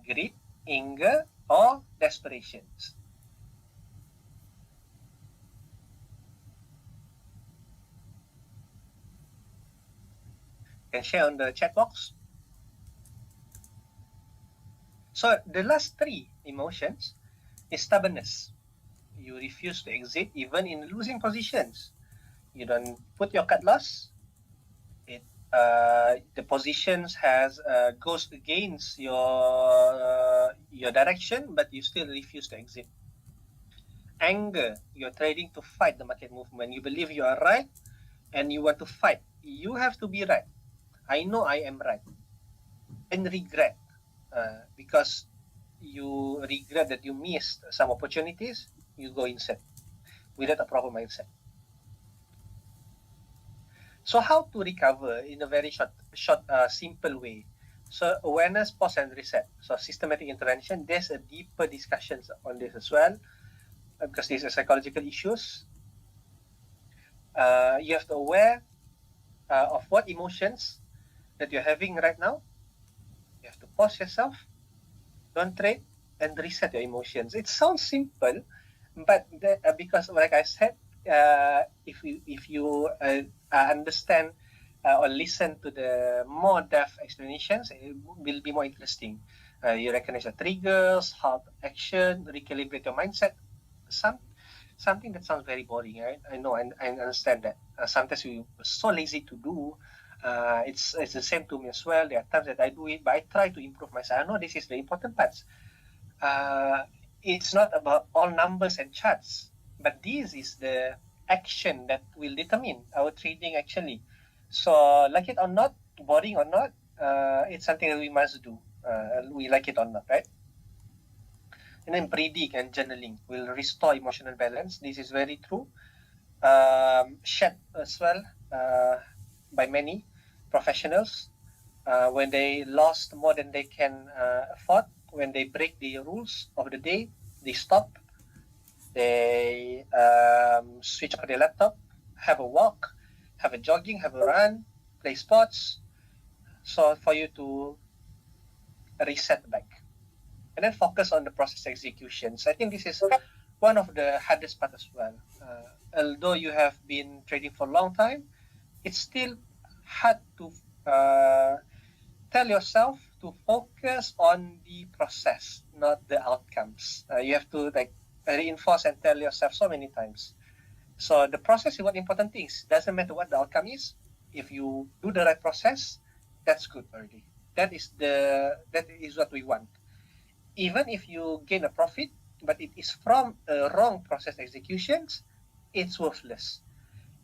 greed, anger, or desperations. You can share on the chat box. So the last 3 emotions is stubbornness. You refuse to exit even in losing positions. You don't put your cut loss. The positions goes against your direction, but you still refuse to exit. Anger, you're trading to fight the market movement. You believe you are right, and you want to fight. You have to be right. I know I am right. And regret, because you regret that you missed some opportunities, you go inside without a proper mindset. So how to recover in a very simple way? So awareness, pause, and reset. So systematic intervention. There's a deeper discussions on this as well, because these are psychological issues. You have to aware of what emotions that you're having right now. You have to pause yourself, don't trade, and reset your emotions. It sounds simple, but because, like I said, if you understand or listen to the more depth explanations, it will be more interesting. You recognize the triggers, how to action, recalibrate your mindset. Something that sounds very boring, right? I know, I understand that. Sometimes we are so lazy to do. It's the same to me as well. There are times that I do it, but I try to improve myself. I know this is the important parts. It's not about all numbers and charts, but this is the action that will determine our trading actually. So, like it or not, boring or not, it's something that we must do. We like it or not, right? And then predict and journaling will restore emotional balance. This is very true. Shared as well by many professionals. When they lost more than they can afford, when they break the rules of the day, they stop, they switch off their laptop, have a walk, have a jogging, have a run, play sports, so for you to reset back. And then focus on the process executions. I think this is one of the hardest part as well. Although you have been trading for a long time, it's still hard to tell yourself to focus on the process, not the outcomes. You have to reinforce and tell yourself so many times. So the process is what important things. Doesn't matter what the outcome is. If you do the right process, that's good already. That is what we want. Even if you gain a profit, but it is from a wrong process executions, it's worthless.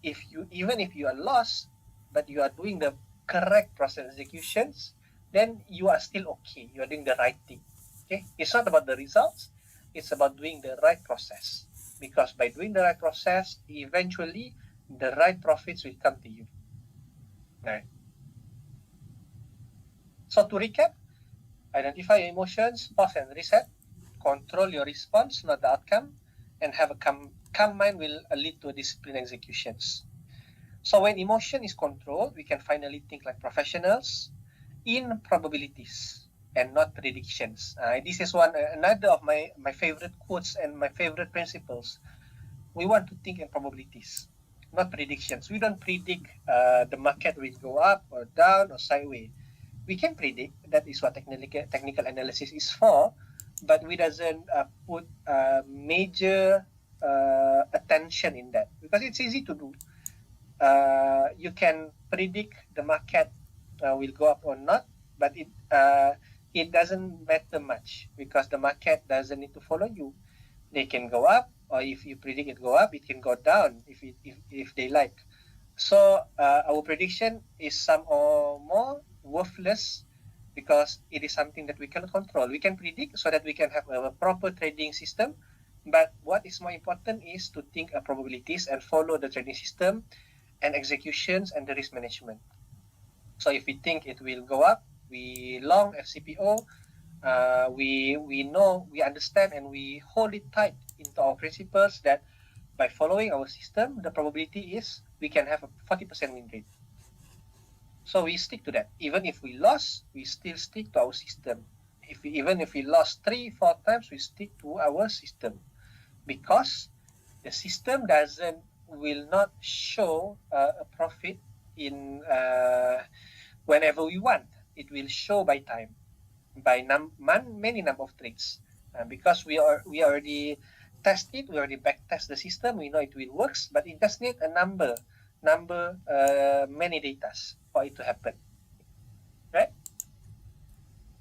Even if you are lost, but you are doing the correct process executions, then you are still okay. You are doing the right thing. Okay, it's not about the results. It's about doing the right process. Because by doing the right process, eventually the right profits will come to you. Right. So to recap, identify your emotions, pause and reset, control your response, not the outcome, and have a calm mind will lead to disciplined executions. So when emotion is controlled, we can finally think like professionals in probabilities and not predictions. This is another of my favorite quotes and my favorite principles. We want to think in probabilities, not predictions. We don't predict the market will go up or down or sideways. We can predict. That is what technical analysis is for, but we doesn't put major attention in that because it's easy to do. You can predict the market will go up or not, but it doesn't matter much because the market doesn't need to follow you. They can go up, or if you predict it go up, it can go down if they like. So our prediction is some or more worthless because it is something that we cannot control. We can predict so that we can have a proper trading system, but what is more important is to think of probabilities and follow the trading system and executions and the risk management. So if we think it will go up, we long FCPO, we know, we understand, and we hold it tight into our principles that by following our system, the probability is we can have a 40% win rate. So we stick to that. Even if we lost, we still stick to our system. Even if we lost 3-4 times, we stick to our system because the system will not show a profit in whenever we want. It will show by time, by many number of trades, because we already test it, we already back test the system, we know it will works, but it just need a number many datas for it to happen, right?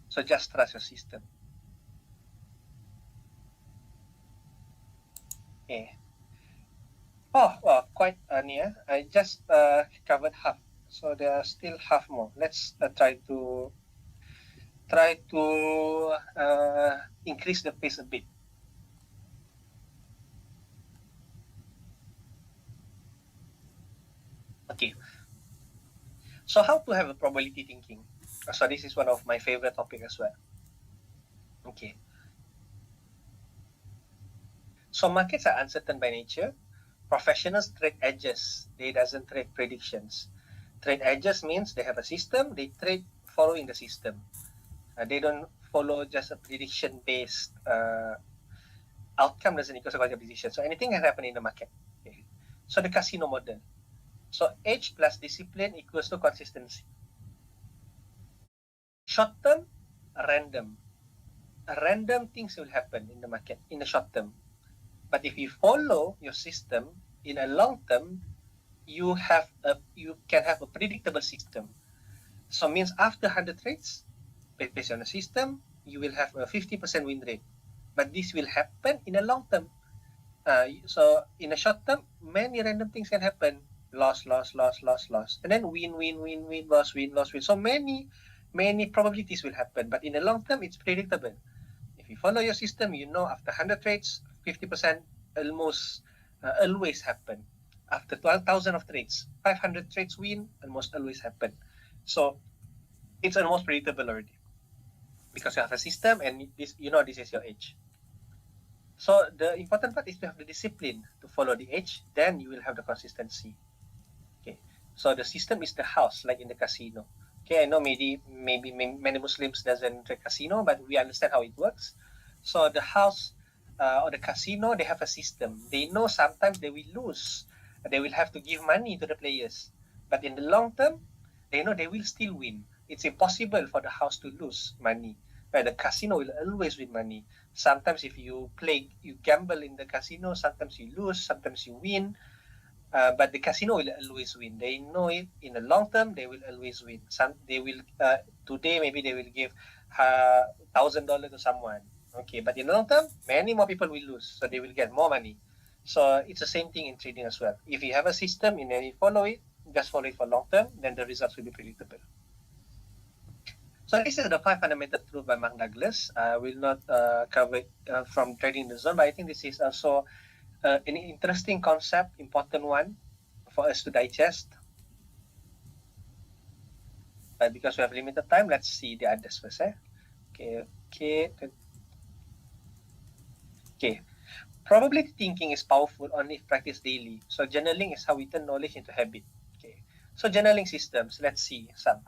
So just trust your system. Okay. Oh, well, quite near. I just covered half, so there are still half more. Let's try to increase the pace a bit. Okay. So how to have a probability thinking? So this is one of my favorite topic as well. Okay. So markets are uncertain by nature. Professionals trade edges. They doesn't trade predictions. Trade edges means they have a system. They trade following the system. They don't follow just a prediction-based outcome doesn't equal to quality of decision. So anything can happen in the market. Okay. So the casino model. So edge plus discipline equals to consistency. Short term, random. Random things will happen in the market in the short term. But if you follow your system in a long term, you can have a predictable system. So means after 100 trades, based on the system, you will have a 50% win rate. But this will happen in a long term. So in a short term, many random things can happen. Loss, loss, loss, loss, loss. And then win, win, win, win, loss, win, loss, win. So many probabilities will happen. But in the long term, it's predictable. If you follow your system, you know after 100 trades, 50% almost always happen. After 12,000 of trades, 500 trades win, almost always happen. So it's almost predictable already because you have a system and this is your edge. So the important part is to have the discipline to follow the edge, then you will have the consistency. Okay, so the system is the house, like in the casino. Okay, I know maybe many Muslims doesn't trade casino, but we understand how it works. So the house or the casino, they have a system. They know sometimes they will lose. They will have to give money to the players. But in the long term, they know they will still win. It's impossible for the house to lose money. Right? The casino will always win money. Sometimes if you gamble in the casino, sometimes you lose, sometimes you win. But the casino will always win. They know it in the long term. They will always win. Today maybe they will give $1,000 to someone. Okay, but in the long term, many more people will lose, so they will get more money. So it's the same thing in trading as well. If you have a system and you follow it, just follow it for long term, then the results will be predictable. So this is the 5 fundamental truths by Mark Douglas. I will not cover it from trading the zone, but I think this is also an interesting concept, important one for us to digest. But because we have limited time, let's see the others first. Okay. Probability thinking is powerful only if practiced daily. So journaling is how we turn knowledge into habit. Okay. So journaling systems, let's see some.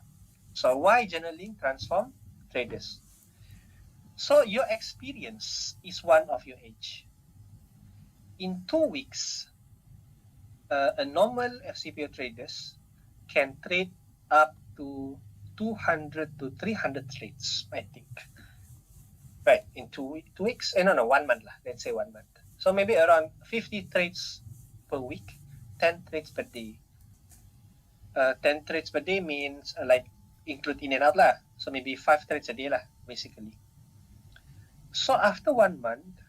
So why journaling transform traders? So your experience is one of your edge. In 2 weeks, a normal FCPO traders can trade up to 200 to 300 trades, I think. Right, in 2 weeks? No, 1 month lah. Let's say 1 month. So maybe around 50 trades per week, 10 trades per day. 10 trades per day means like include in and out lah. So maybe 5 trades a day lah, basically. So after 1 month,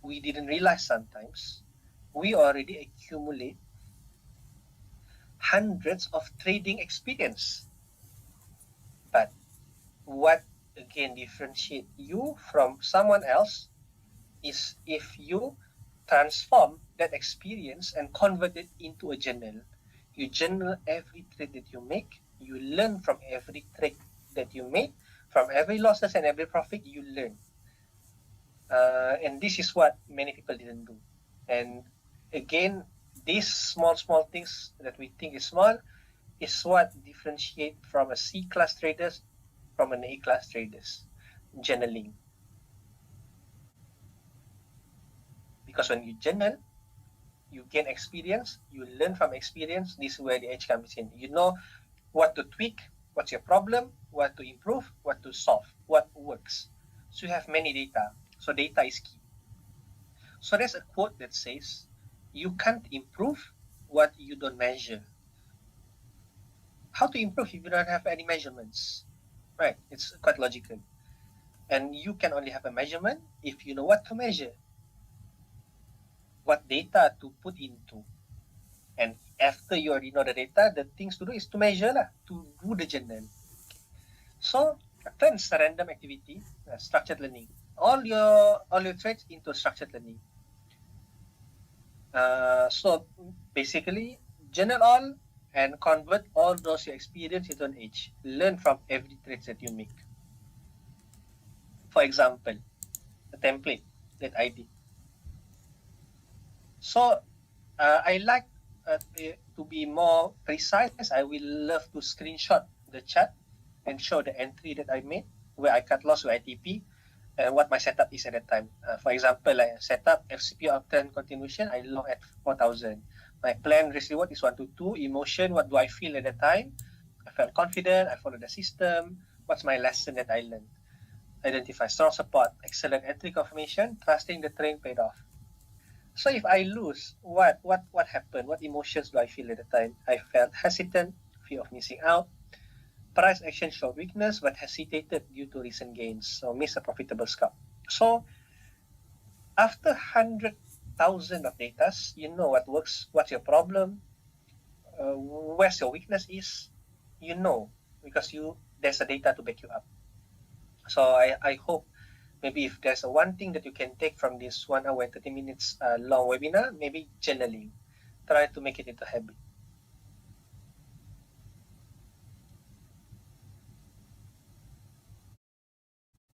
we didn't realize sometimes we already accumulate hundreds of trading experience. But what again differentiate you from someone else is if you transform that experience and convert it into a journal. You journal every trade that you make. You learn from every trade that you make. From every losses and every profit, you learn. And this is what many people didn't do. And again, these small things that we think is small is what differentiate from a C-class traders from an A-class traders. Journaling. Because when you journal, you gain experience, you learn from experience. This is where the edge comes in. You know what to tweak, what's your problem, what to improve, what to solve, what works. So you have many data. So data is key. So there's a quote that says, you can't improve what you don't measure. How to improve if you don't have any measurements? Right, it's quite logical. And you can only have a measurement if you know what to measure, what data to put into. And after you already know the data, the things to do is to measure, to do the journal. So turns random activity, structured learning. All your trades into structured learning. So basically, journal all and convert all those you experience into an edge. Learn from every trade that you make. For example, the template that I did. So I like to be more precise. I will love to screenshot the chart and show the entry that I made, where I cut loss, where I TP, and what my setup is at that time. For example, I set up FCPO upturn continuation, I long at 4,000. My plan risk reward is 1 to 2. Emotion, what do I feel at that time? I felt confident, I followed the system. What's my lesson that I learned? Identify strong support, excellent entry confirmation, trusting the train paid off. So if I lose, what happened? What emotions do I feel at the time? I felt hesitant, fear of missing out. Price action showed weakness, but hesitated due to recent gains. So miss a profitable scalp. So after 100,000 of data, you know what works, what's your problem, where's your weakness is, you know, because there's a data to back you up. So I hope maybe if there's one thing that you can take from this 1 hour and 30 minutes long webinar, maybe journaling. Try to make it into a habit.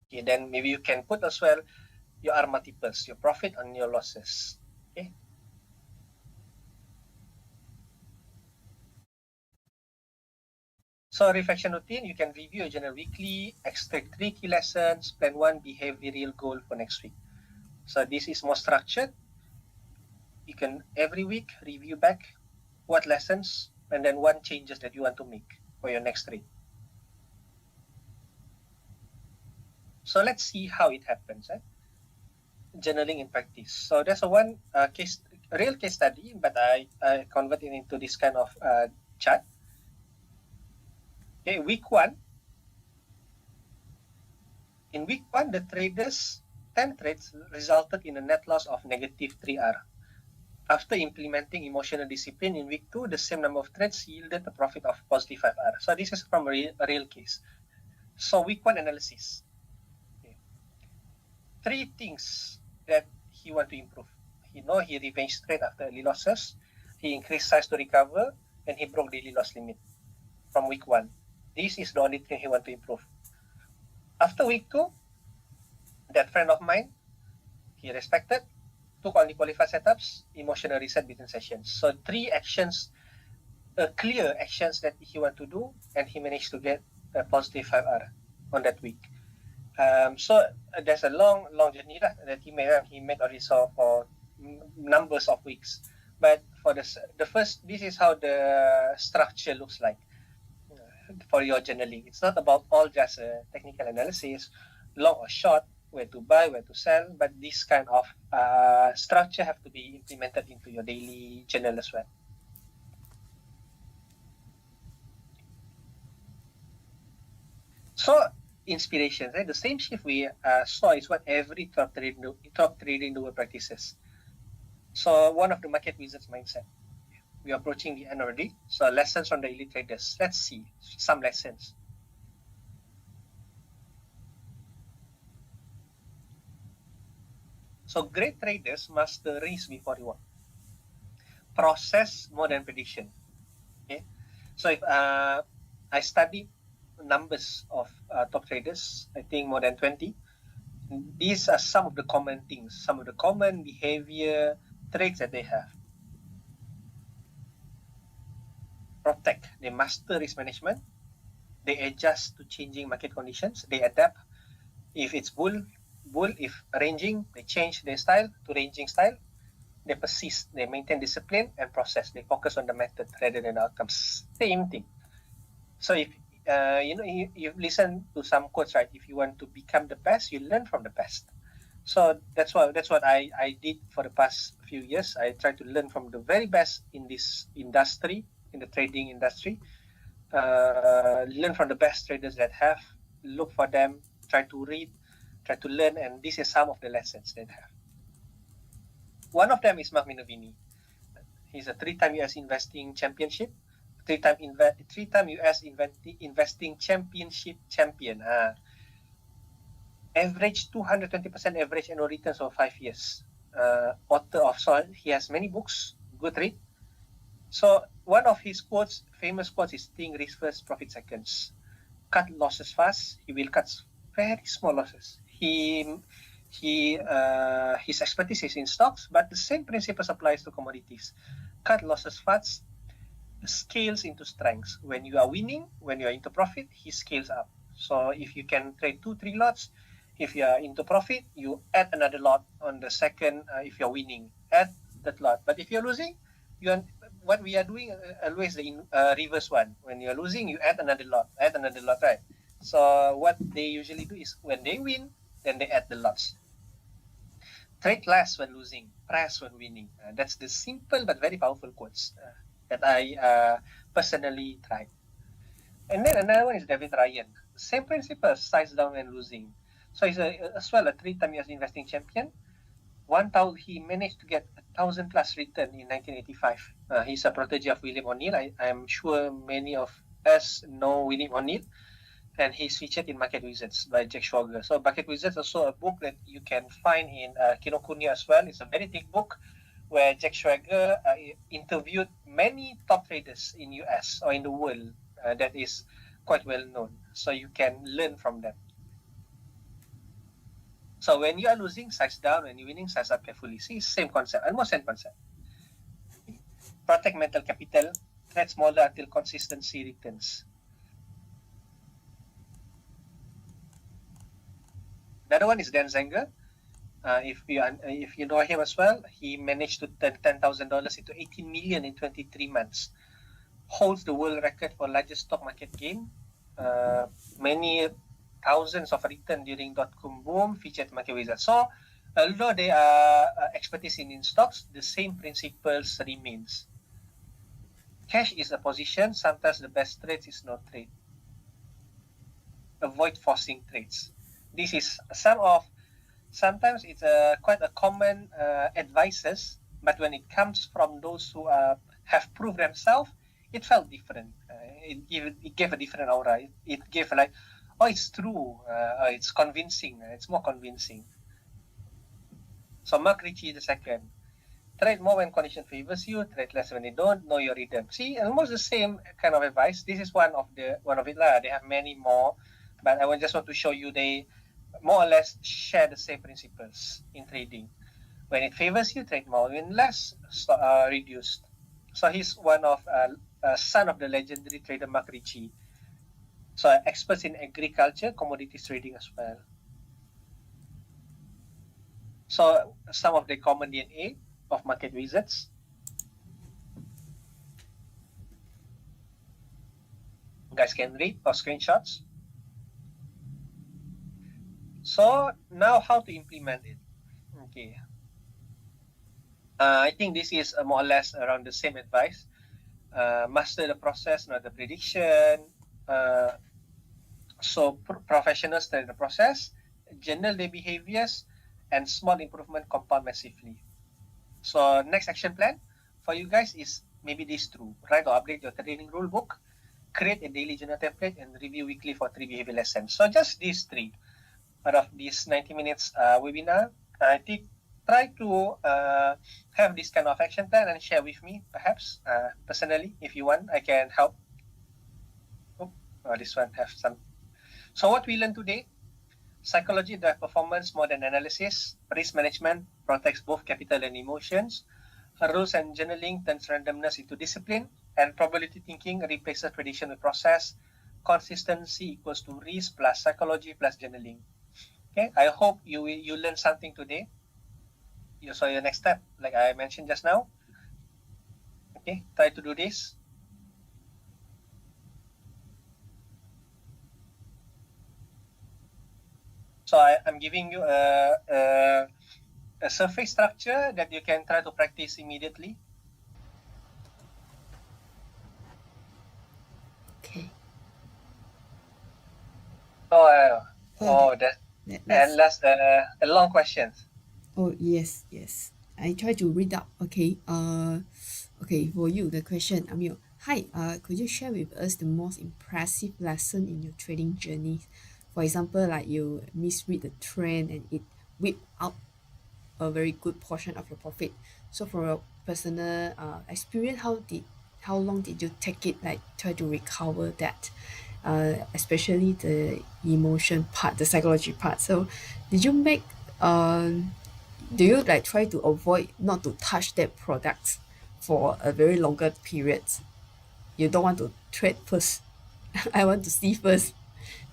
Okay, then maybe you can put as well your R multiples, your profit and your losses. Okay. So reflection routine, you can review your journal weekly, extract 3 key lessons, plan 1 behavioral goal for next week. So this is more structured. You can every week review back what lessons and then 1 changes that you want to make for your next trade. So let's see how it happens. Journaling in practice. So there's a real case study, but I convert it into this kind of chart. Okay, week 1. In week 1, the traders 10 trades resulted in a net loss of negative 3R. After implementing emotional discipline in week 2, the same number of trades yielded a profit of positive 5R. So this is from a real case. So week 1 analysis. Okay. 3 things that he want to improve. He revenged trade after early losses. He increased size to recover, and he broke daily loss limit from week 1. This is the only thing he want to improve. After week 2, that friend of mine, he respected, took only qualified setups, emotional reset between sessions. So 3 actions, clear actions that he want to do, and he managed to get a positive 5R on that week. So there's a long journey that he made. He made already for numbers of weeks. But for the first, this is how the structure looks like for your journaling. It's not about all just technical analysis, long or short, where to buy, where to sell, but this kind of structure have to be implemented into your daily journal as well. So inspiration, right? The same shift we saw is what every top trading doer practices. So one of the market wizards mindset. We are approaching the end already. So lessons from the elite traders. Let's see some lessons. So great traders master risk before reward. Process more than prediction. Okay. So if I studied numbers of top traders, I think more than 20. These are some of the common things, some of the common behavior traits that they have. Protect, they master risk management, they adjust to changing market conditions, they adapt. If it's bull, if ranging, they change their style to ranging style. They persist, they maintain discipline and process. They focus on the method rather than outcomes. Same thing. So if you listen to some quotes, right? If you want to become the best, you learn from the best. So that's what I did for the past few years. I try to learn from the very best in this industry, in the trading industry. Learn from the best traders that have. Look for them. Try to read. Try to learn. And this is some of the lessons they have. One of them is Mark Minervini. He's a 3-time US investing championship. 3-time US investing championship champion. Average 220% average annual returns over 5 years. Author of, so he has many books, good read. So one of his quotes, famous quotes, is think risk first, profit seconds. Cut losses fast. He will cut very small losses. His expertise is in stocks, but the same principles applies to commodities. Cut losses fast, scales into strengths. When you are winning, when you are into profit, he scales up. So if you can trade 2-3 lots, if you are into profit, you add another lot on the second. If you're winning, add that lot. But if you're losing, what we are doing always the reverse one. When you're losing, you add another lot, right? So what they usually do is when they win, then they add the lots. Trade less when losing, press when winning. That's the simple but very powerful quotes that I personally tried. And then another one is David Ryan. Same principle, size down when losing. So he's as well a 3-time US investing champion. He managed to get 1,000 plus return in 1985. He's a protege of William O'Neill. I'm sure many of us know William O'Neill, and he's featured in Market Wizards by Jack Schwager. So Market Wizards is also a book that you can find in Kinokuniya as well. It's a very thick book where Jack Schwager interviewed many top traders in US or in the world that is quite well known. So you can learn from them. So when you are losing, size down. When you're winning, size up carefully. See, same concept, almost same concept. Protect mental capital. Trade smaller until consistency returns. Another one is Dan Zenger. If you know him as well, he managed to turn $10,000 into 18 million in 23 months. Holds the world record for largest stock market gain. Many thousands of return during .com boom, featured Market Wizards. So although they are expertise in stocks, the same principles remains. Cash is a position. Sometimes the best trades is no trade. Avoid forcing trades. This is sometimes it's quite a common advices, but when it comes from those who have proved themselves, it felt different. It gave a different aura. It gave like, oh, it's true. It's convincing. It's more convincing. So Mark Ritchie II. Trade more when condition favors you. Trade less when they don't. Know your rhythm. See, almost the same kind of advice. This is one of it lah. They have many more, but I just want to show you they more or less share the same principles in trading. When it favors you, trade more. When less, reduced. So he's one of son of the legendary trader Mark Ritchie. So experts in agriculture, commodities trading as well. So some of the common DNA of Market Wizards. You guys can read or screenshots. So now how to implement it? Okay. I think this is more or less around the same advice. Master the process, not the prediction. So professionals study the process, journal their behaviors, and small improvement compound massively. So next action plan for you guys is maybe these two. Write or update your trading rule book, create a daily journal template, and review weekly for 3 behavior lessons. So just these 3 out of this 90 minutes webinar. I think try to have this kind of action plan and share with me, perhaps personally, if you want, I can help. This one have some. So what we learned today: psychology drives performance more than analysis. Risk management protects both capital and emotions. Rules and journaling turns randomness into discipline, and probability thinking replaces prediction with process. Consistency equals to risk plus psychology plus journaling. Okay, I hope you learned something today. You saw your next step, like I mentioned just now. Okay, try to do this. So I'm giving you a surface structure that you can try to practice immediately. Okay. That's and last a long question. Oh yes, yes. I try to read up. Okay. Okay. For you, the question, Amir. Hi. Could you share with us the most impressive lesson in your trading journey? For example, like you misread the trend and it whipped out a very good portion of your profit. So for your personal experience, how long did you take it, like try to recover that, especially the emotion part, the psychology part? So did you make do you like try to avoid not to touch that product for a very longer period? You don't want to trade first. I want to see first,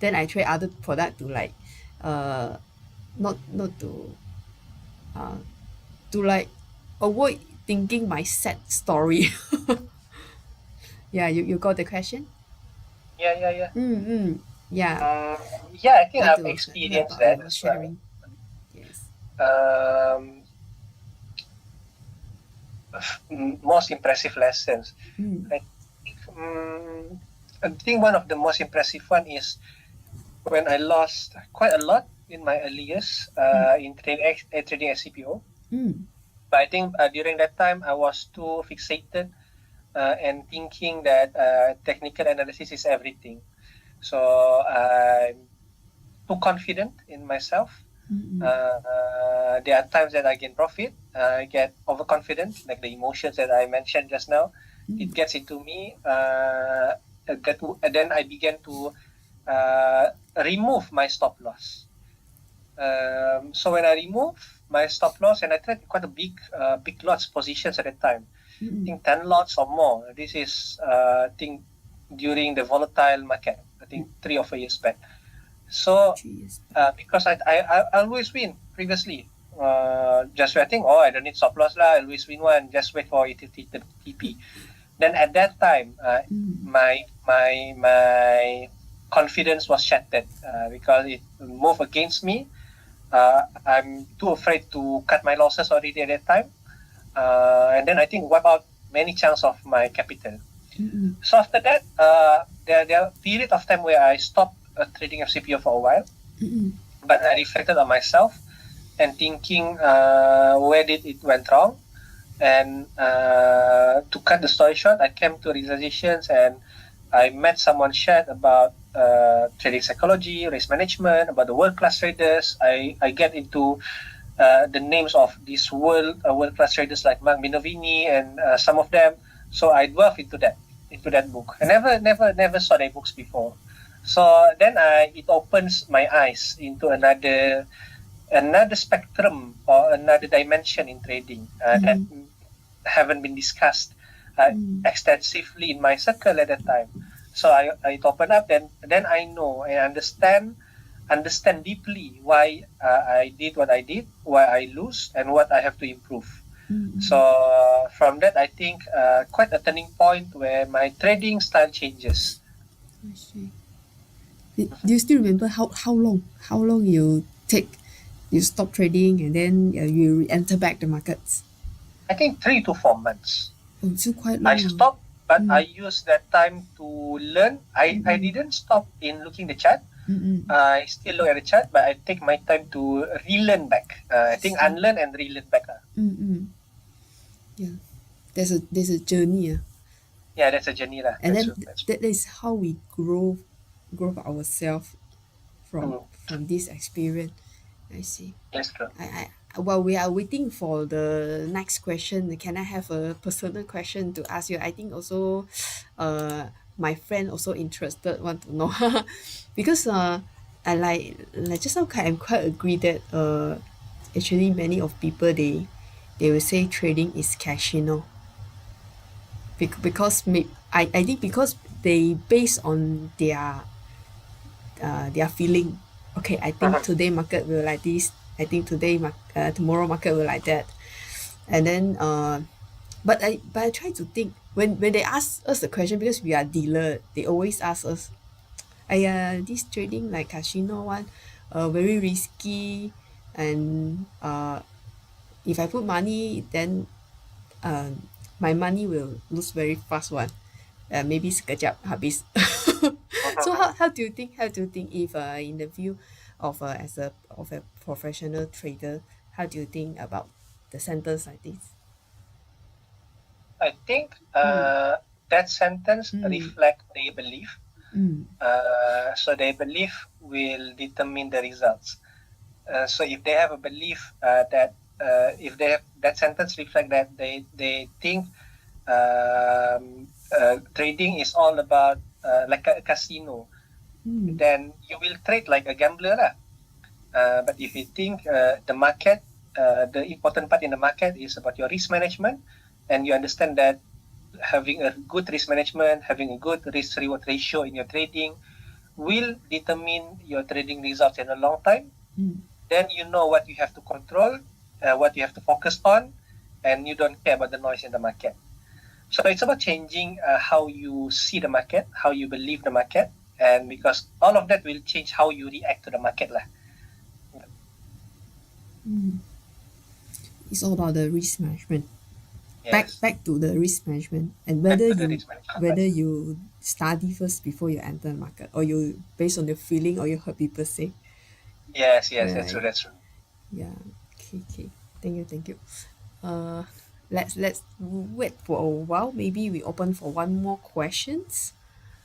then I trade other product to like uh not to like avoid thinking my sad story. Yeah, you got the question. Yeah. Yeah, Yeah, I think want I've to hear experienced about that your as well. sharing. Yes. Um, Most impressive lessons. Mm, I think, I think one of the most impressive one is when I lost quite a lot in my early years mm, in trading FCPO. mm, But I think during that time I was too fixated and thinking that technical analysis is everything. So I'm too confident in myself. mm, There are times that I gain profit, I get overconfident, like the emotions that I mentioned just now. mm, It gets into me. Then I began to uh, remove my stop loss. So when I remove my stop loss, and I tried quite a big lots positions at that time. I mm, think 10 lots or more. This is I think during the volatile market. I mm. think 3 or 4 years back. So 3 years back. because I always win previously. Just I think, oh, I don't need stop loss lah. I always win one. Just wait for it to hit the TP. Then at that time, Mm, my confidence was shattered because it moved against me. I'm too afraid to cut my losses already at that time, and then I think wipe out many chunks of my capital. mm, So after that, there are period of time where I stopped trading FCPO for a while, mm, but I reflected on myself and thinking where did it went wrong. And to cut the story short, I came to realizations and I met someone shared about trading psychology, risk management, about the world-class traders. I get into the names of these world-class traders like Mark Minovini and some of them. So I delved into that book. I never saw their books before. So then it opens my eyes into another spectrum or another dimension in trading that mm, haven't been discussed mm, extensively in my circle at that time. So I open up, then I know and understand deeply why I did what I did, why I lose, and what I have to improve. So mm. from that, I think quite a turning point where my trading style changes. I see. Do you still remember how long you stop trading and then you enter back the markets? I think 3 to 4 months. Oh, still quite I long. stopped, but I Mm, used that time to learn. I didn't stop in looking the chart. mm, I still look at the chart, but I take my time to relearn back. I think see. unlearn and relearn back. Mm. Yeah, there's a journey, Yeah, that's a journey lah. and That's then true. That's true. that is how we grow ourselves from Mm, this experience. I see. that's true. While we are waiting for the next question, can I have a personal question to ask you? I think also, my friend also interested, want to know, because I like just now I'm quite agree that actually many of people they will say trading is casino. Because I think because they base on their feeling. Okay, I think Mhm. today market will like this. I think tomorrow market will like that. And then but I try to think when they ask us the question, because we are dealer, they always ask us, this trading like casino one, very risky, and if I put money, then my money will lose very fast one. Maybe sekejap habis. So Mhm. how do you think if in the view of a professional trader, how do you think about the sentence like this? I think Mm, that sentence mm, reflect their belief. mm, So their belief will determine the results. So if they have a belief that if they have that sentence reflect that they think trading is all about like a casino, then you will trade like a gambler lah. But if you think the market, the important part in the market is about your risk management, and you understand that having a good risk management, having a good risk-reward ratio in your trading will determine your trading results in a long time. Then you know what you have to control, what you have to focus on, and you don't care about the noise in the market. So it's about changing how you see the market, how you believe the market, and because all of that will change how you react to the market lah. It's all about the risk management. Yes. Back to the risk management, and Back whether to the you risk management. whether you study first before you enter the market, or you based on your feeling, or you heard people say. Yes, Right. that's true. Yeah. Okay. Thank you. Let's wait for a while. Maybe we open for one more questions.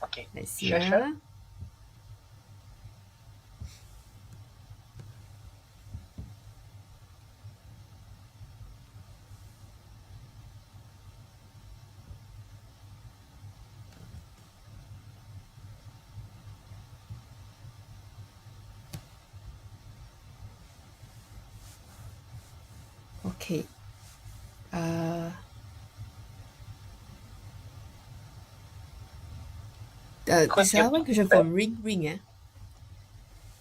Okay. Let's see. Sure. Okay. This one question from Ring.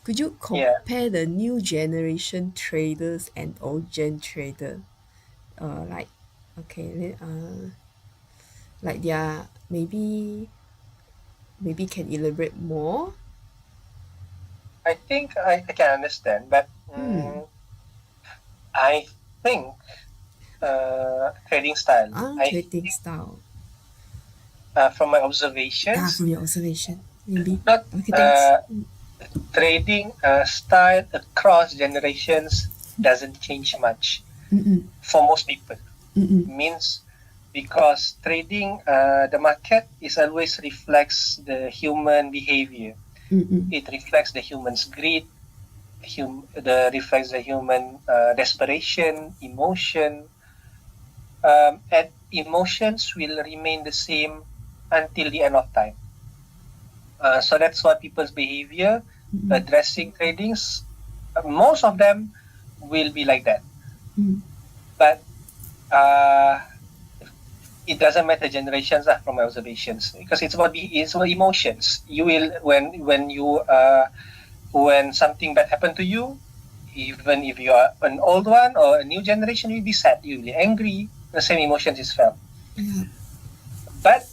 Could you compare the new generation traders and old gen trader? Like they are maybe can elaborate more. I think I can understand, but I think trading style. Trading style. From my observations. From your observation, maybe. Not Okay, thanks. trading style across generations doesn't change much for most people. Means because trading, the market is always reflects the human behavior. It reflects the human's greed, reflects the human desperation, emotion, and emotions will remain the same until the end of time. So that's why people's behavior addressing tradings, most of them will be like that. But it doesn't matter generations from my observations, because it's about emotions. You will when something bad happened to you, even if you are an old one or a new generation, you'll be sad, you'll be angry. The same emotions is felt. But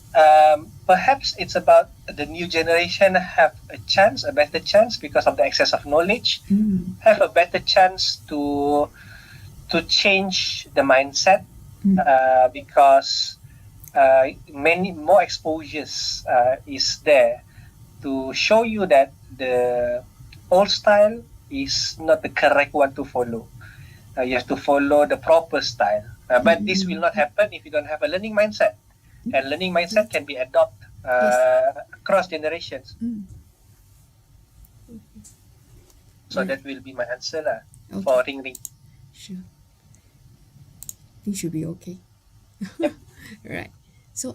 perhaps it's about the new generation have a better chance because of the excess of knowledge, have a better chance to change the mindset because many more exposures is there to show you that the old style is not the correct one to follow. You have to follow the proper style. But this will not happen if you don't have a learning mindset. And learning mindset can be adopted across generations. So that will be my answer for Ring. Sure. I think should be okay. Right. So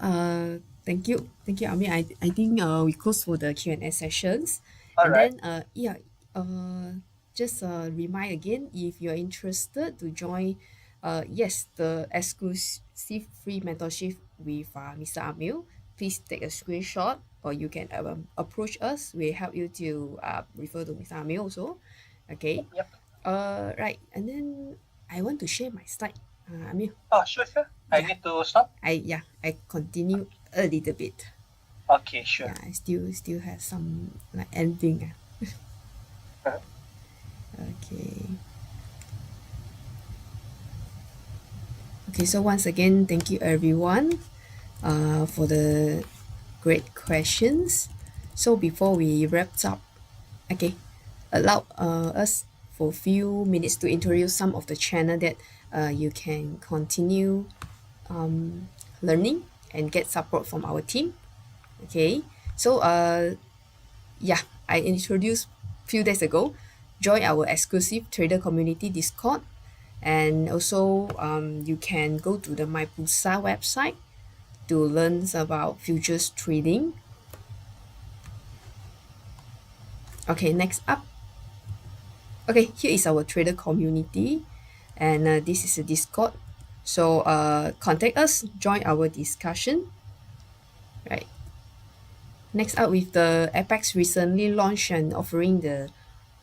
thank you, Amir. I think we close for the Q&A sessions. Alright. Then just remind again, if you're interested to join the exclusive free mentorship with Mr. Amir, please take a screenshot, or you can approach us. We help you to refer to Mr. Amir also. Okay. Yep. Right. And then I want to share my slide. Amir. Oh, sure. I need to stop. I continue a little bit. Okay, sure. Yeah, I still have some like ending. Okay, so once again, thank you everyone for the great questions. So before we wrap up, allow us for a few minutes to introduce some of the channel that you can continue learning and get support from our team. Okay, so I introduced few days ago. Join our exclusive trader community Discord, and also you can go to the My Pulsar website to learn about futures trading. Okay, next up. Okay, here is our trader community, and this is a Discord. So contact us, join our discussion. Right. Next up, with the Apex recently launched and offering the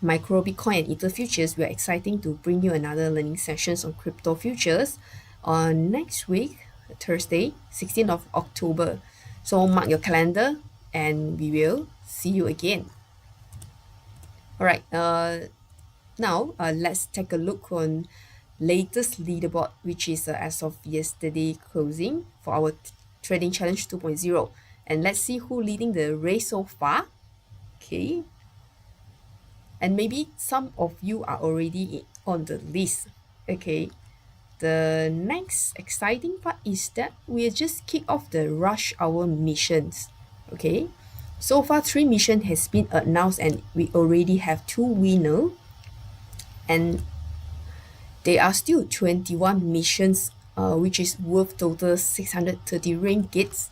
micro Bitcoin and Ether futures, we are exciting to bring you another learning sessions on crypto futures on next week, Thursday, 16th of October. So mark your calendar and we will see you again. All right, now let's take a look on latest leaderboard, which is as of yesterday closing for our trading challenge 2.0, and let's see who leading the race so far. Okay, and maybe some of you are already on the list. Okay, the next exciting part is that we just kick off the rush hour missions. Okay, so far 3 missions has been announced and we already have 2 winners, and there are still 21 missions, which is worth total 630 ringgits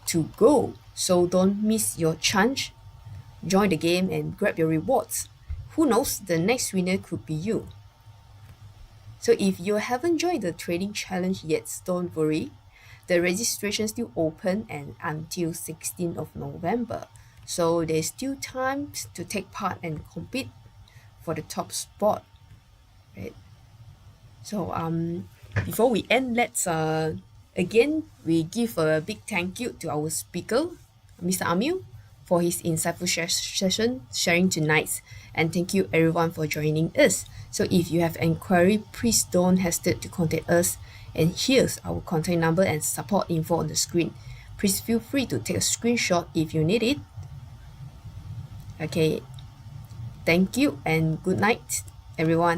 to go. So don't miss your chance. Join the game and grab your rewards. Who knows, the next winner could be you. So if you haven't joined the trading challenge yet, don't worry. The registration is still open and until 16th of November. So there's still time to take part and compete for the top spot. Right? So before we end, let's again we give a big thank you to our speaker, Mr. Amir, for his insightful session sharing tonight, and thank you everyone for joining us. So if you have inquiry, please don't hesitate to contact us, and here's our contact number and support info on the screen. Please feel free to take a screenshot if you need it. Okay, thank you and good night everyone.